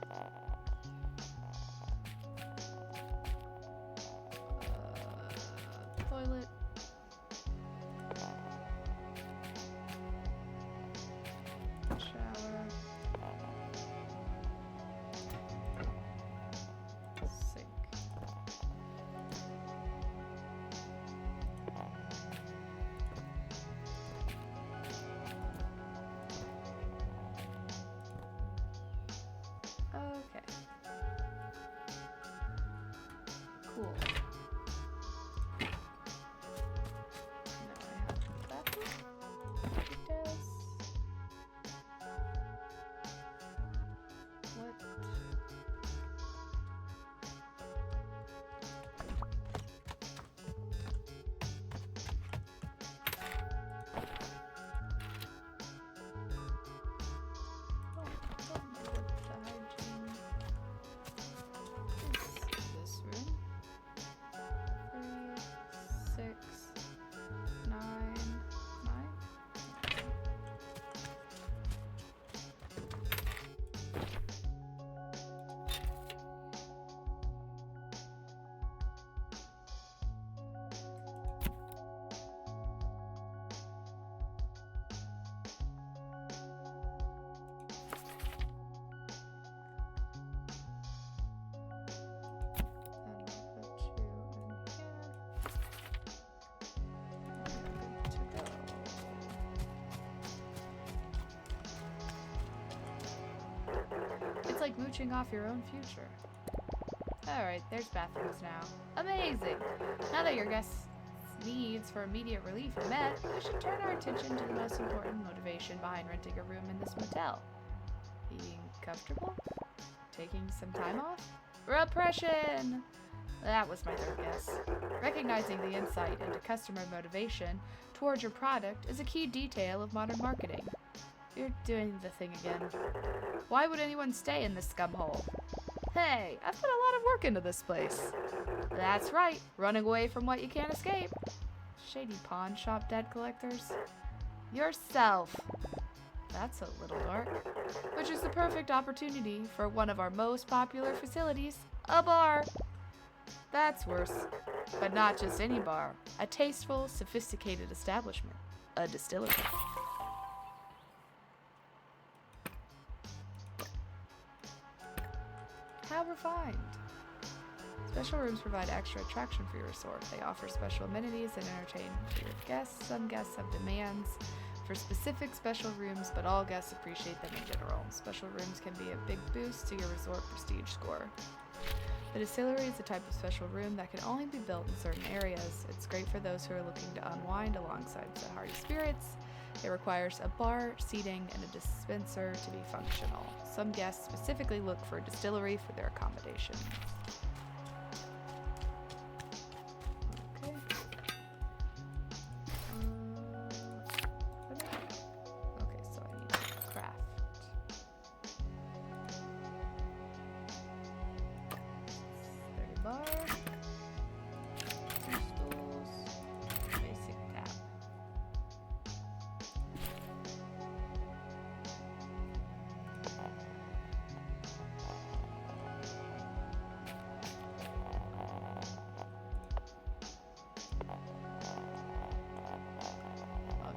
Cool. Now I have the bathroom. Details. What? This room. 3, 6, 9, 9. It's like mooching off your own future. Alright, there's bathrooms now. Amazing! Now that your guests' needs for immediate relief are met, we should turn our attention to the most important motivation behind renting a room in this motel. Being comfortable? Taking some time off? Repression! That was my third guess. Recognizing the insight into customer motivation towards your product is a key detail of modern marketing. You're doing the thing again. Why would anyone stay in this scumhole? Hey, I've put a lot of work into this place. That's right, running away from what you can't escape. Shady pawn shop debt collectors. Yourself. That's a little dark. Which is the perfect opportunity for one of our most popular facilities, a bar. That's worse. But not just any bar. A tasteful, sophisticated establishment. A distillery. How refined. Special rooms provide extra attraction for your resort. They offer special amenities and entertain your guests. Some guests have demands for specific special rooms, but all guests appreciate them in general. Special rooms can be a big boost to your resort prestige score. The distillery is a type of special room that can only be built in certain areas. It's great for those who are looking to unwind alongside some hearty spirits. It requires a bar, seating, and a dispenser to be functional. Some guests specifically look for a distillery for their accommodations. Okay. Okay, so I need to craft. There's a bar. 2 stools. Basic tap.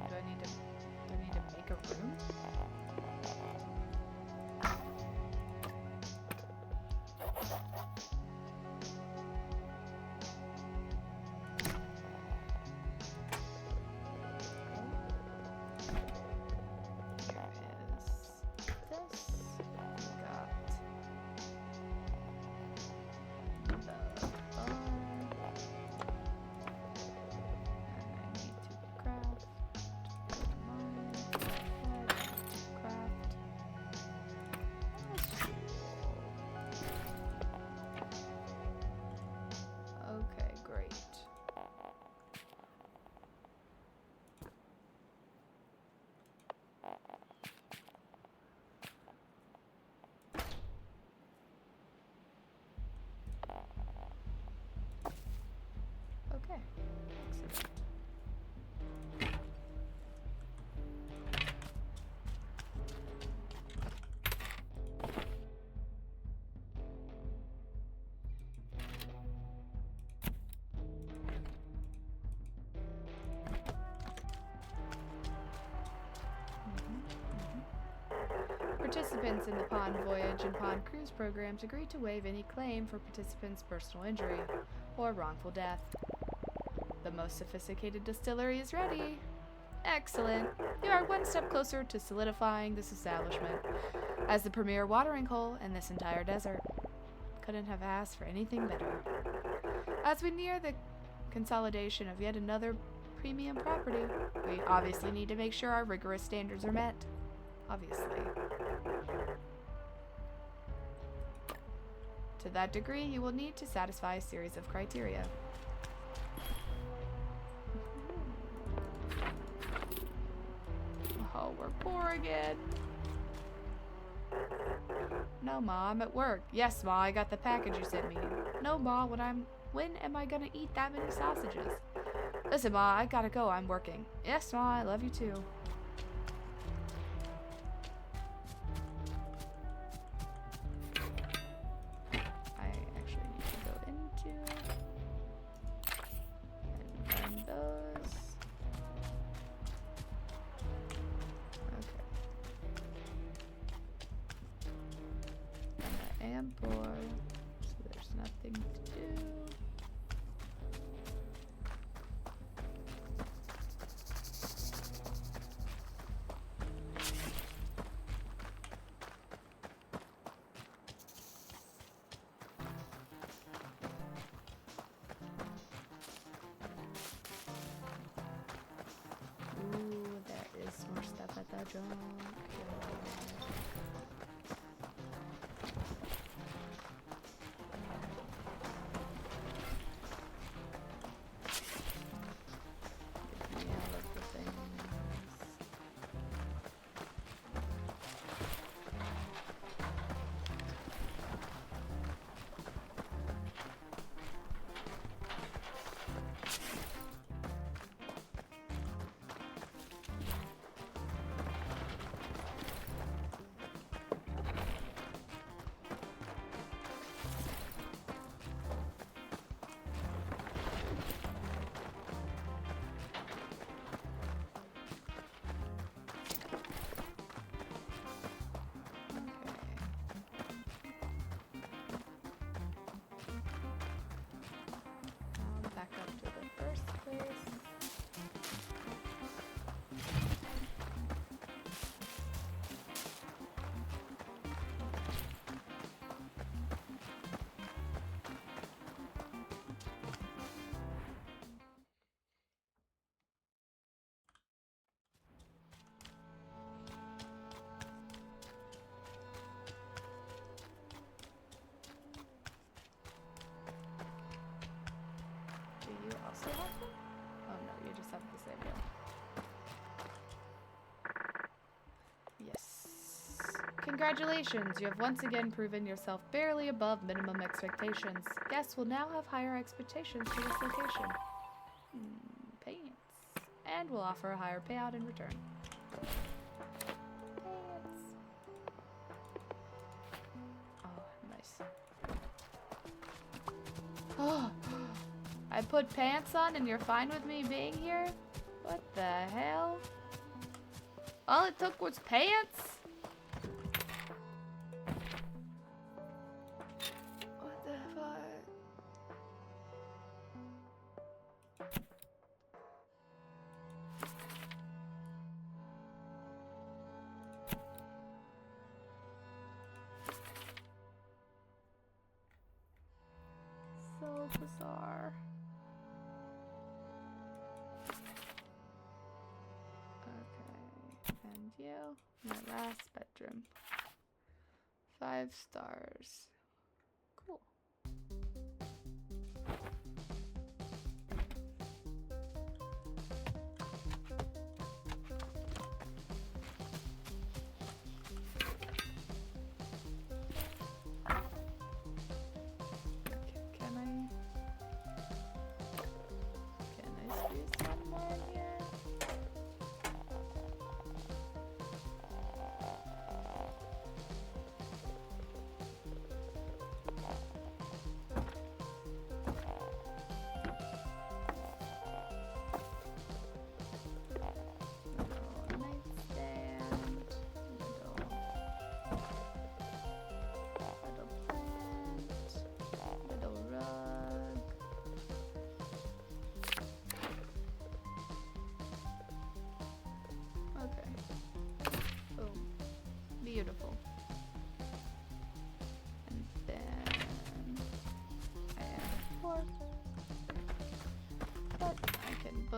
Do I need to make a room? Here is this. We got the bar. And I need to craft. Okay, great. Okay, excellent. Participants in the Pond Voyage and Pond Cruise programs agree to waive any claim for participants' personal injury or wrongful death. The most sophisticated distillery is ready. Excellent. You are one step closer to solidifying this establishment as the premier watering hole in this entire desert. Couldn't have asked for anything better. As we near the consolidation of yet another premium property, we obviously need to make sure our rigorous standards are met. Obviously. To that degree, you will need to satisfy a series of criteria. Oh, we're poor again. No, Ma, I'm at work. Yes, Ma, I got the package you sent me. No, Ma, when am I gonna eat that many sausages? Listen, Ma, I gotta go. I'm working. Yes, Ma, I love you too. I actually need to go into and run those. Okay. And I am poor, so there's nothing to do. Ooh, there is more stuff at the junk. Give me all of the things. Back up to the first place. Do you also have them? Oh no, you just have the same one. Yes. Congratulations, you have once again proven yourself barely above minimum expectations. Guests will now have higher expectations for this location. Payments. And we'll offer a higher payout in return. Payments. Oh, nice. Oh. I put pants on and you're fine with me being here? What the hell? All it took was pants? What the fuck? So bizarre. And you, my last bedroom. 5 stars. Cool. Can I squeeze some more in here?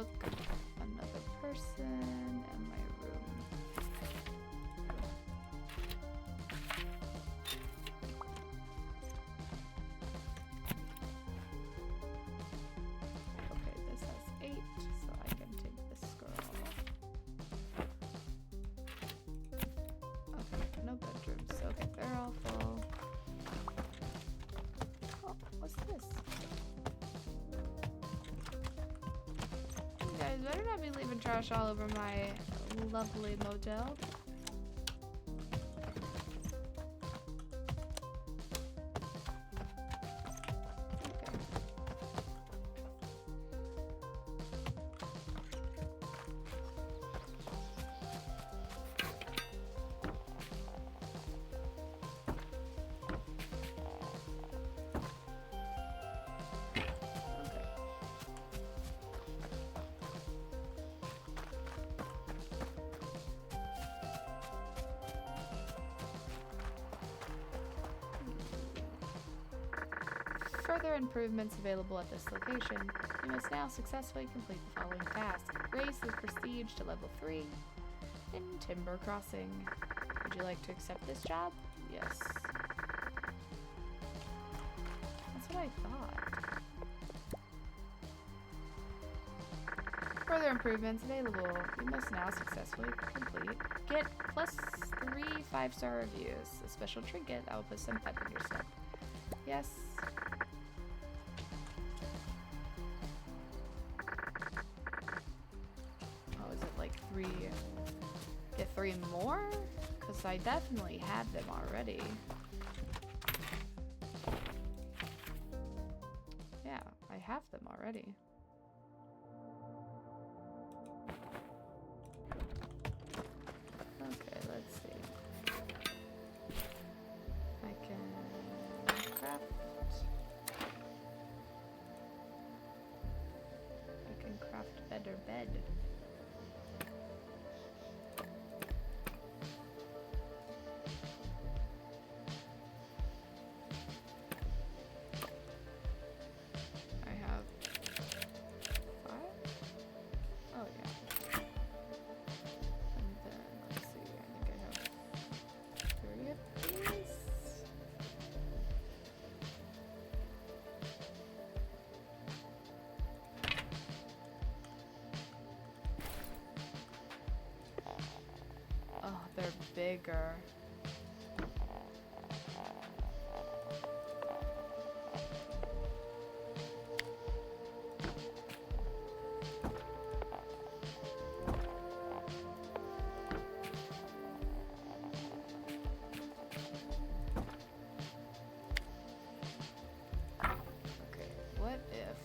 book another person and my room. Okay, this has 8, so I can take this girl. Okay, no bedrooms. Okay, they're all full. Oh, what's this? You guys better not be leaving trash all over my lovely motel. Further improvements available at this location. You must now successfully complete the following task. Raise the prestige to level 3 in Timber Crossing. Would you like to accept this job? Yes. That's what I thought. Further improvements available. You must now successfully complete. Get plus 3 5-star reviews. A special trinket. I will put some pep in your step. Yes. Get 3 more? Because I definitely had them already. Yeah, I have them already. Okay, let's see. I can craft. I can craft better bed. They're bigger. Okay, what if...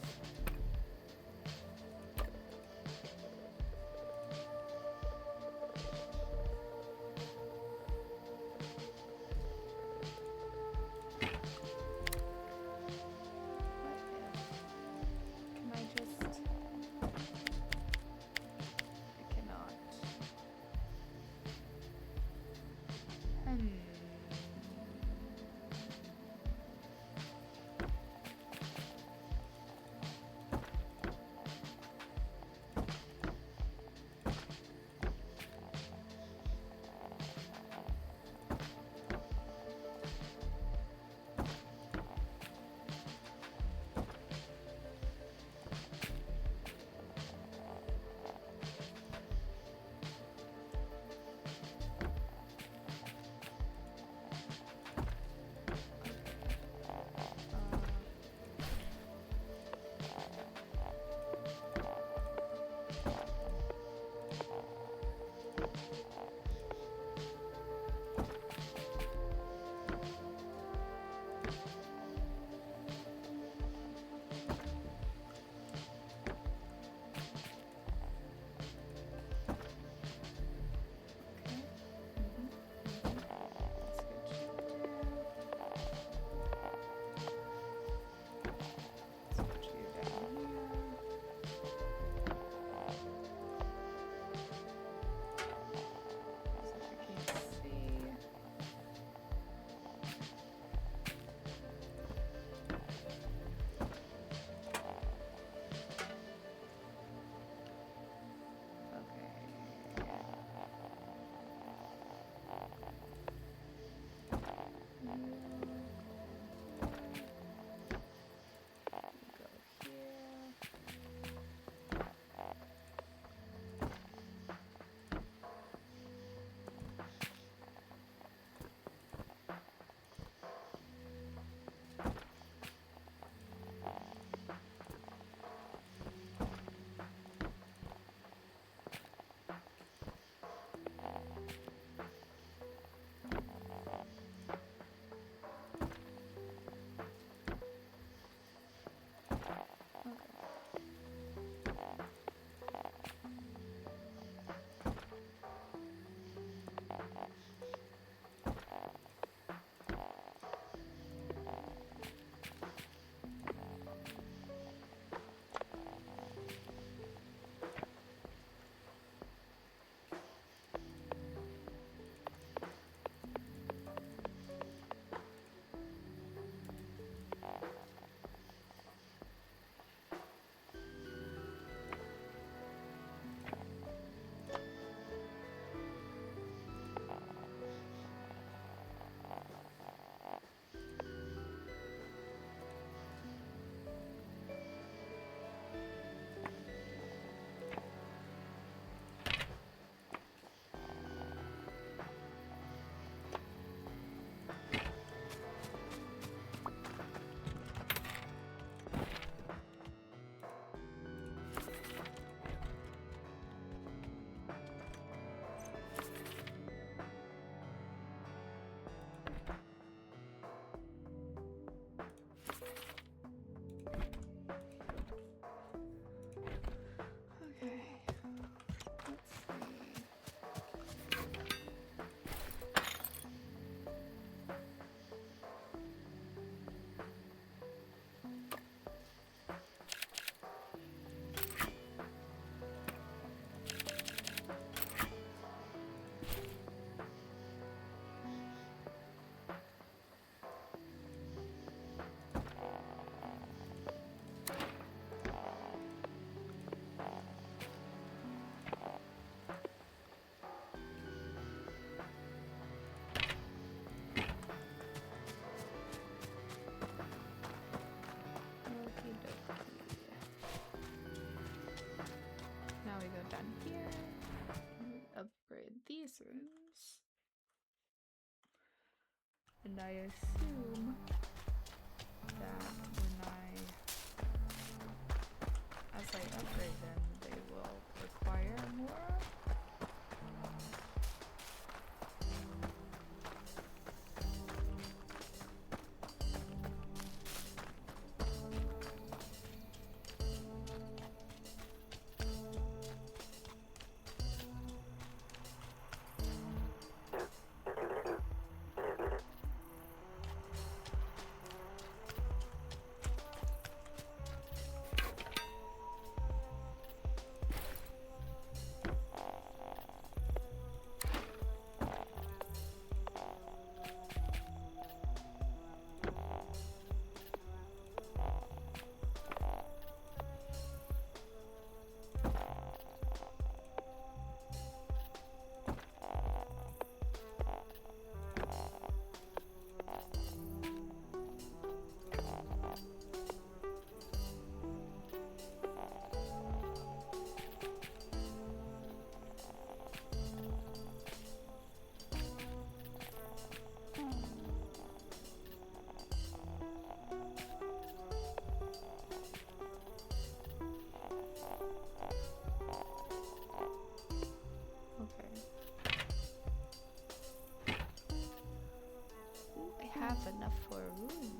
And I assume that as I upgrade them, they will require more. Have enough for a room.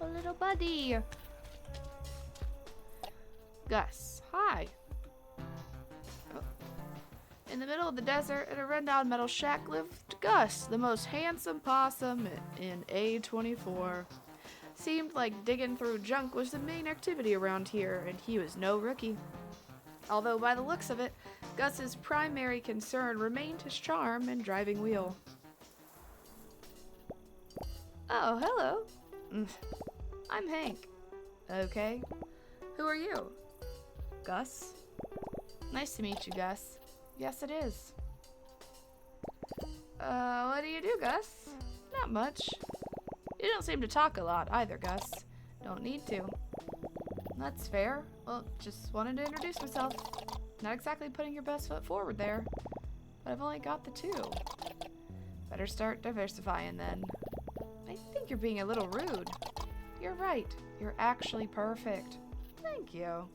A little buddy. Gus, hi. Oh. In the middle of the desert, in a rundown metal shack, lived Gus, the most handsome possum in A24. Seemed like digging through junk was the main activity around here, and he was no rookie. Although by the looks of it, Gus's primary concern remained his charm and driving wheel. Oh, hello. I'm Hank. Okay. Who are you? Gus? Nice to meet you, Gus. Yes, it is. What do you do, Gus? Not much. You don't seem to talk a lot either, Gus. Don't need to. That's fair. Well, just wanted to introduce myself. Not exactly putting your best foot forward there. But I've only got the 2. Better start diversifying then. I think you're being a little rude. You're right. You're actually perfect. Thank you.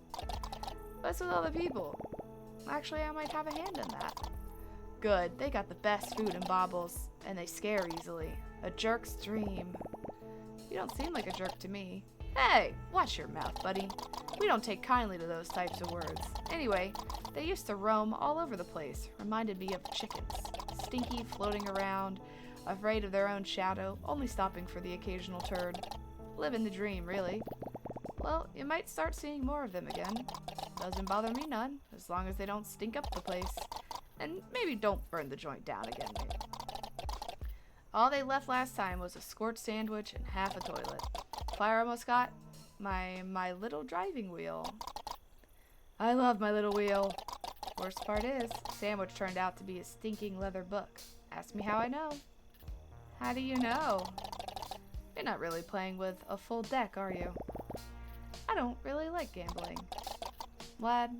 What's with all the people? Actually, I might have a hand in that. Good. They got the best food and baubles, and they scare easily. A jerk's dream. You don't seem like a jerk to me. Hey, watch your mouth, buddy. We don't take kindly to those types of words. Anyway, they used to roam all over the place. Reminded me of chickens. Stinky, floating around, afraid of their own shadow, only stopping for the occasional turd. Living the dream, really. Well, you might start seeing more of them again. Doesn't bother me none, as long as they don't stink up the place. And maybe don't burn the joint down again, maybe. All they left last time was a scorched sandwich and half a toilet. Fire almost got my little driving wheel. I love my little wheel. Worst part is, sandwich turned out to be a stinking leather book. Ask me how I know. How do you know? You're not really playing with a full deck, are you? I don't really like gambling. Lad,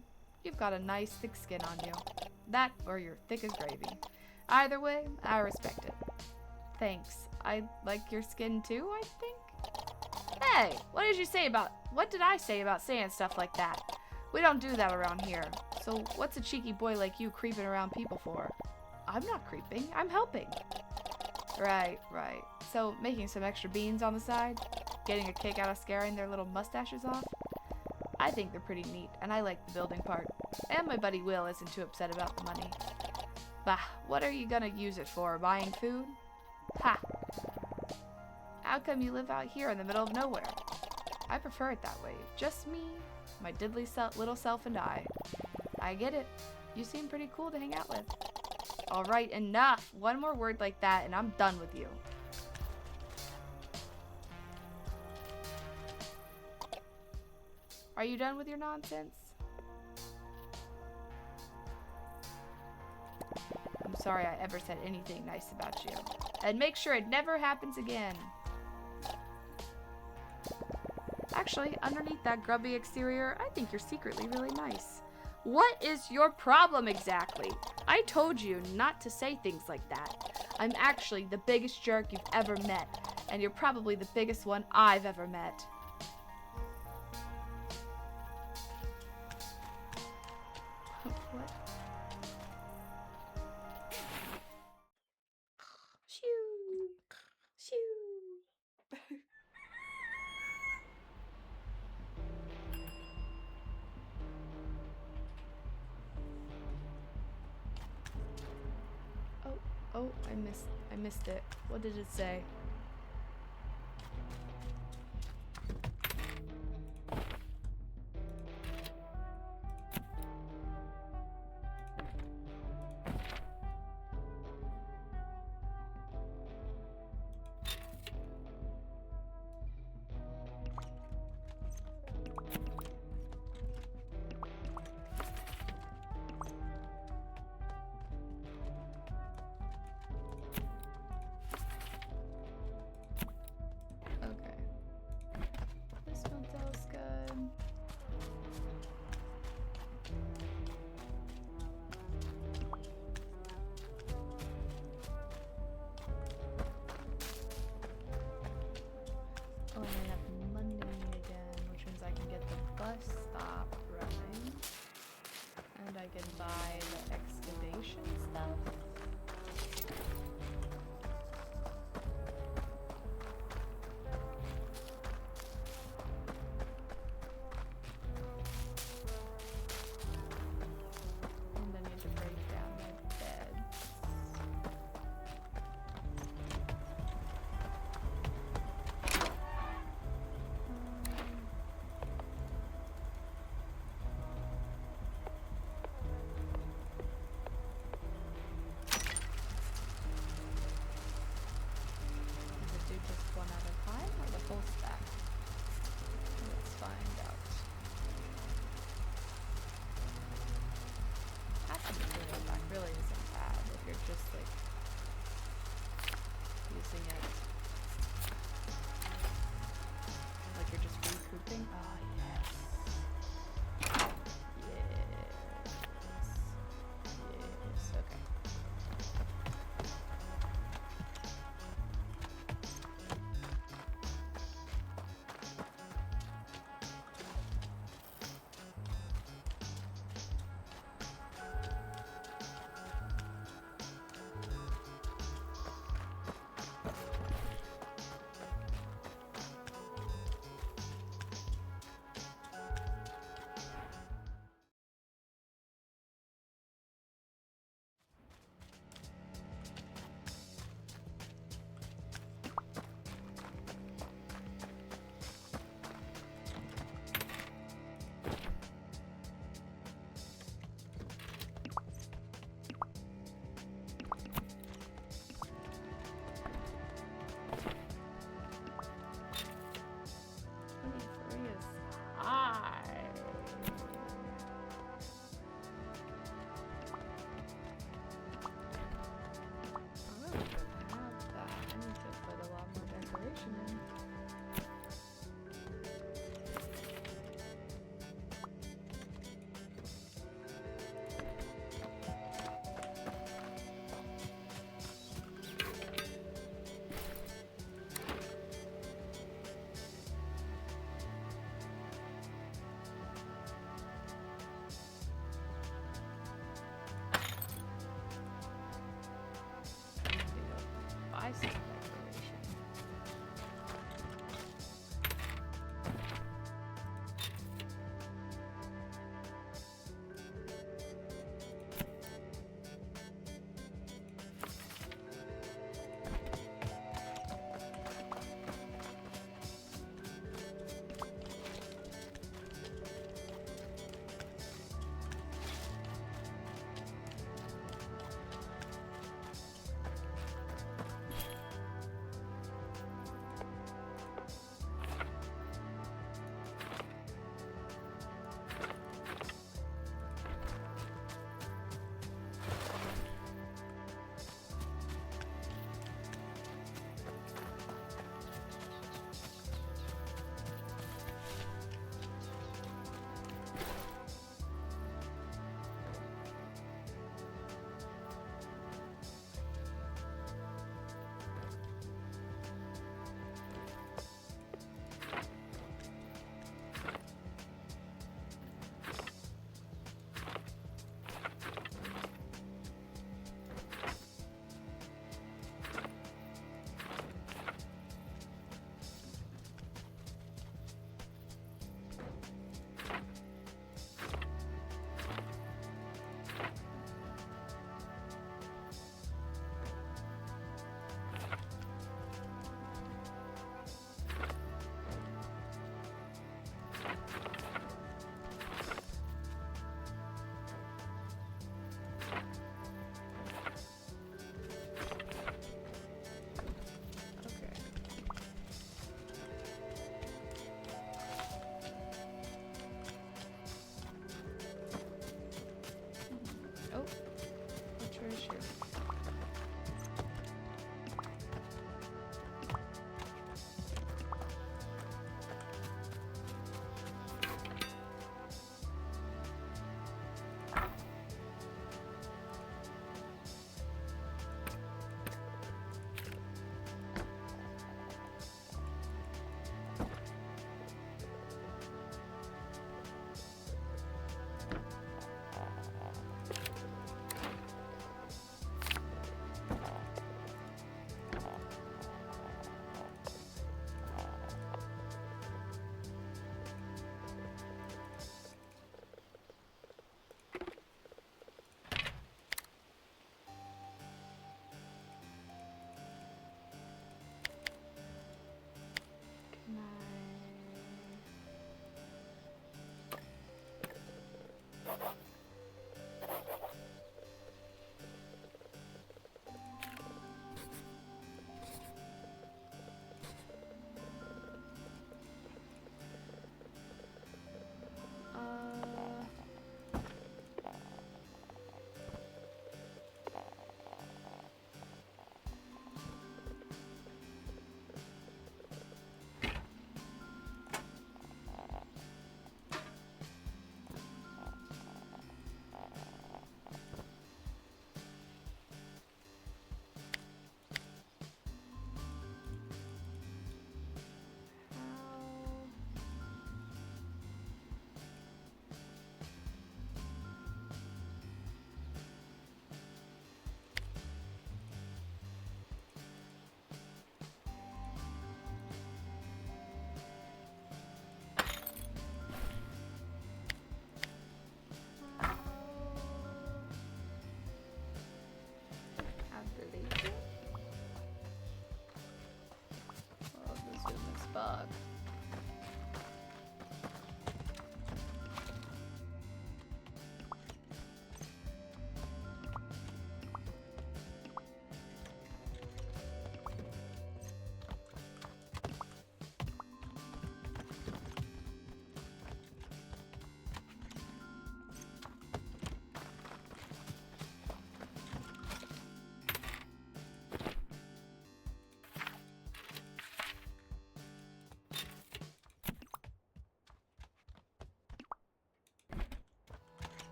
you've got a nice thick skin on you. That or you're thick as gravy. Either way, I respect it. Thanks. I like your skin too, I think? Hey, what did I say about saying stuff like that? We don't do that around here. So what's a cheeky boy like you creeping around people for? I'm not creeping, I'm helping. Right. So making some extra beans on the side? Getting a kick out of scaring their little mustaches off? I think they're pretty neat, and I like the building part. And my buddy Will isn't too upset about the money. Bah, what are you gonna use it for, buying food? Ha! How come you live out here in the middle of nowhere? I prefer it that way. Just me, my diddly little self, and I. I get it. You seem pretty cool to hang out with. Alright, enough! One more word like that and I'm done with you. Are you done with your nonsense? I'm sorry I ever said anything nice about you. And make sure it never happens again. Actually, underneath that grubby exterior, I think you're secretly really nice. What is your problem exactly? I told you not to say things like that. I'm actually the biggest jerk you've ever met, and you're probably the biggest one I've ever met. What? Shoo! Shoo! Oh, I missed it. What did it say?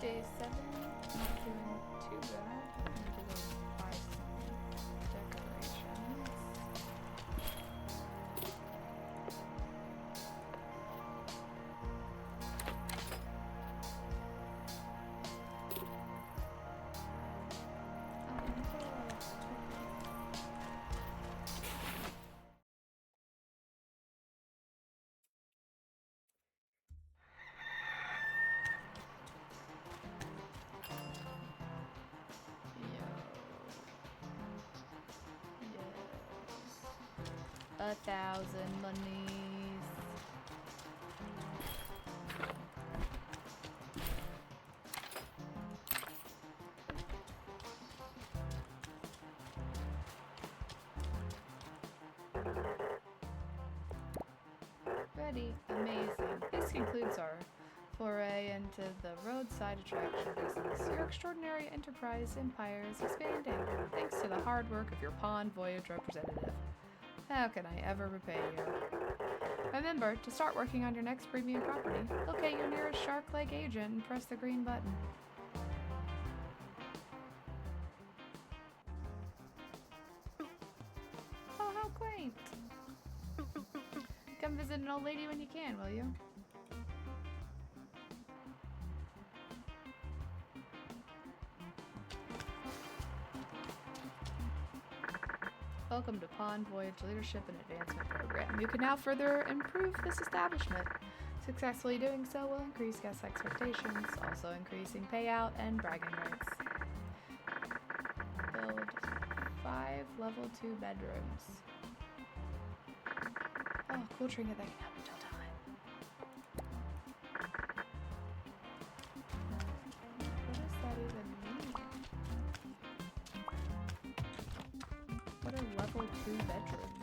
Day 7, not doing too bad. I need to go buy some decorations. Yes. 1,000 monies. Ready. Amazing. This concludes our foray into the roadside attraction business. Your extraordinary enterprise empire is expanding, thanks to the hard work of your Pond Voyage representative. How can I ever repay you? Remember, to start working on your next premium property, locate your nearest Shark Lake agent and press the green button. Oh, how quaint! Come visit an old lady when you can, will you? Welcome to Pond Voyage Leadership and Advancement Program. You can now further improve this establishment. Successfully doing so will increase guest expectations, also increasing payout and bragging rights. Build 5 level 2 bedrooms. Oh, cool trinket that can help you tell time. What does that even mean? What are level 2 bedrooms?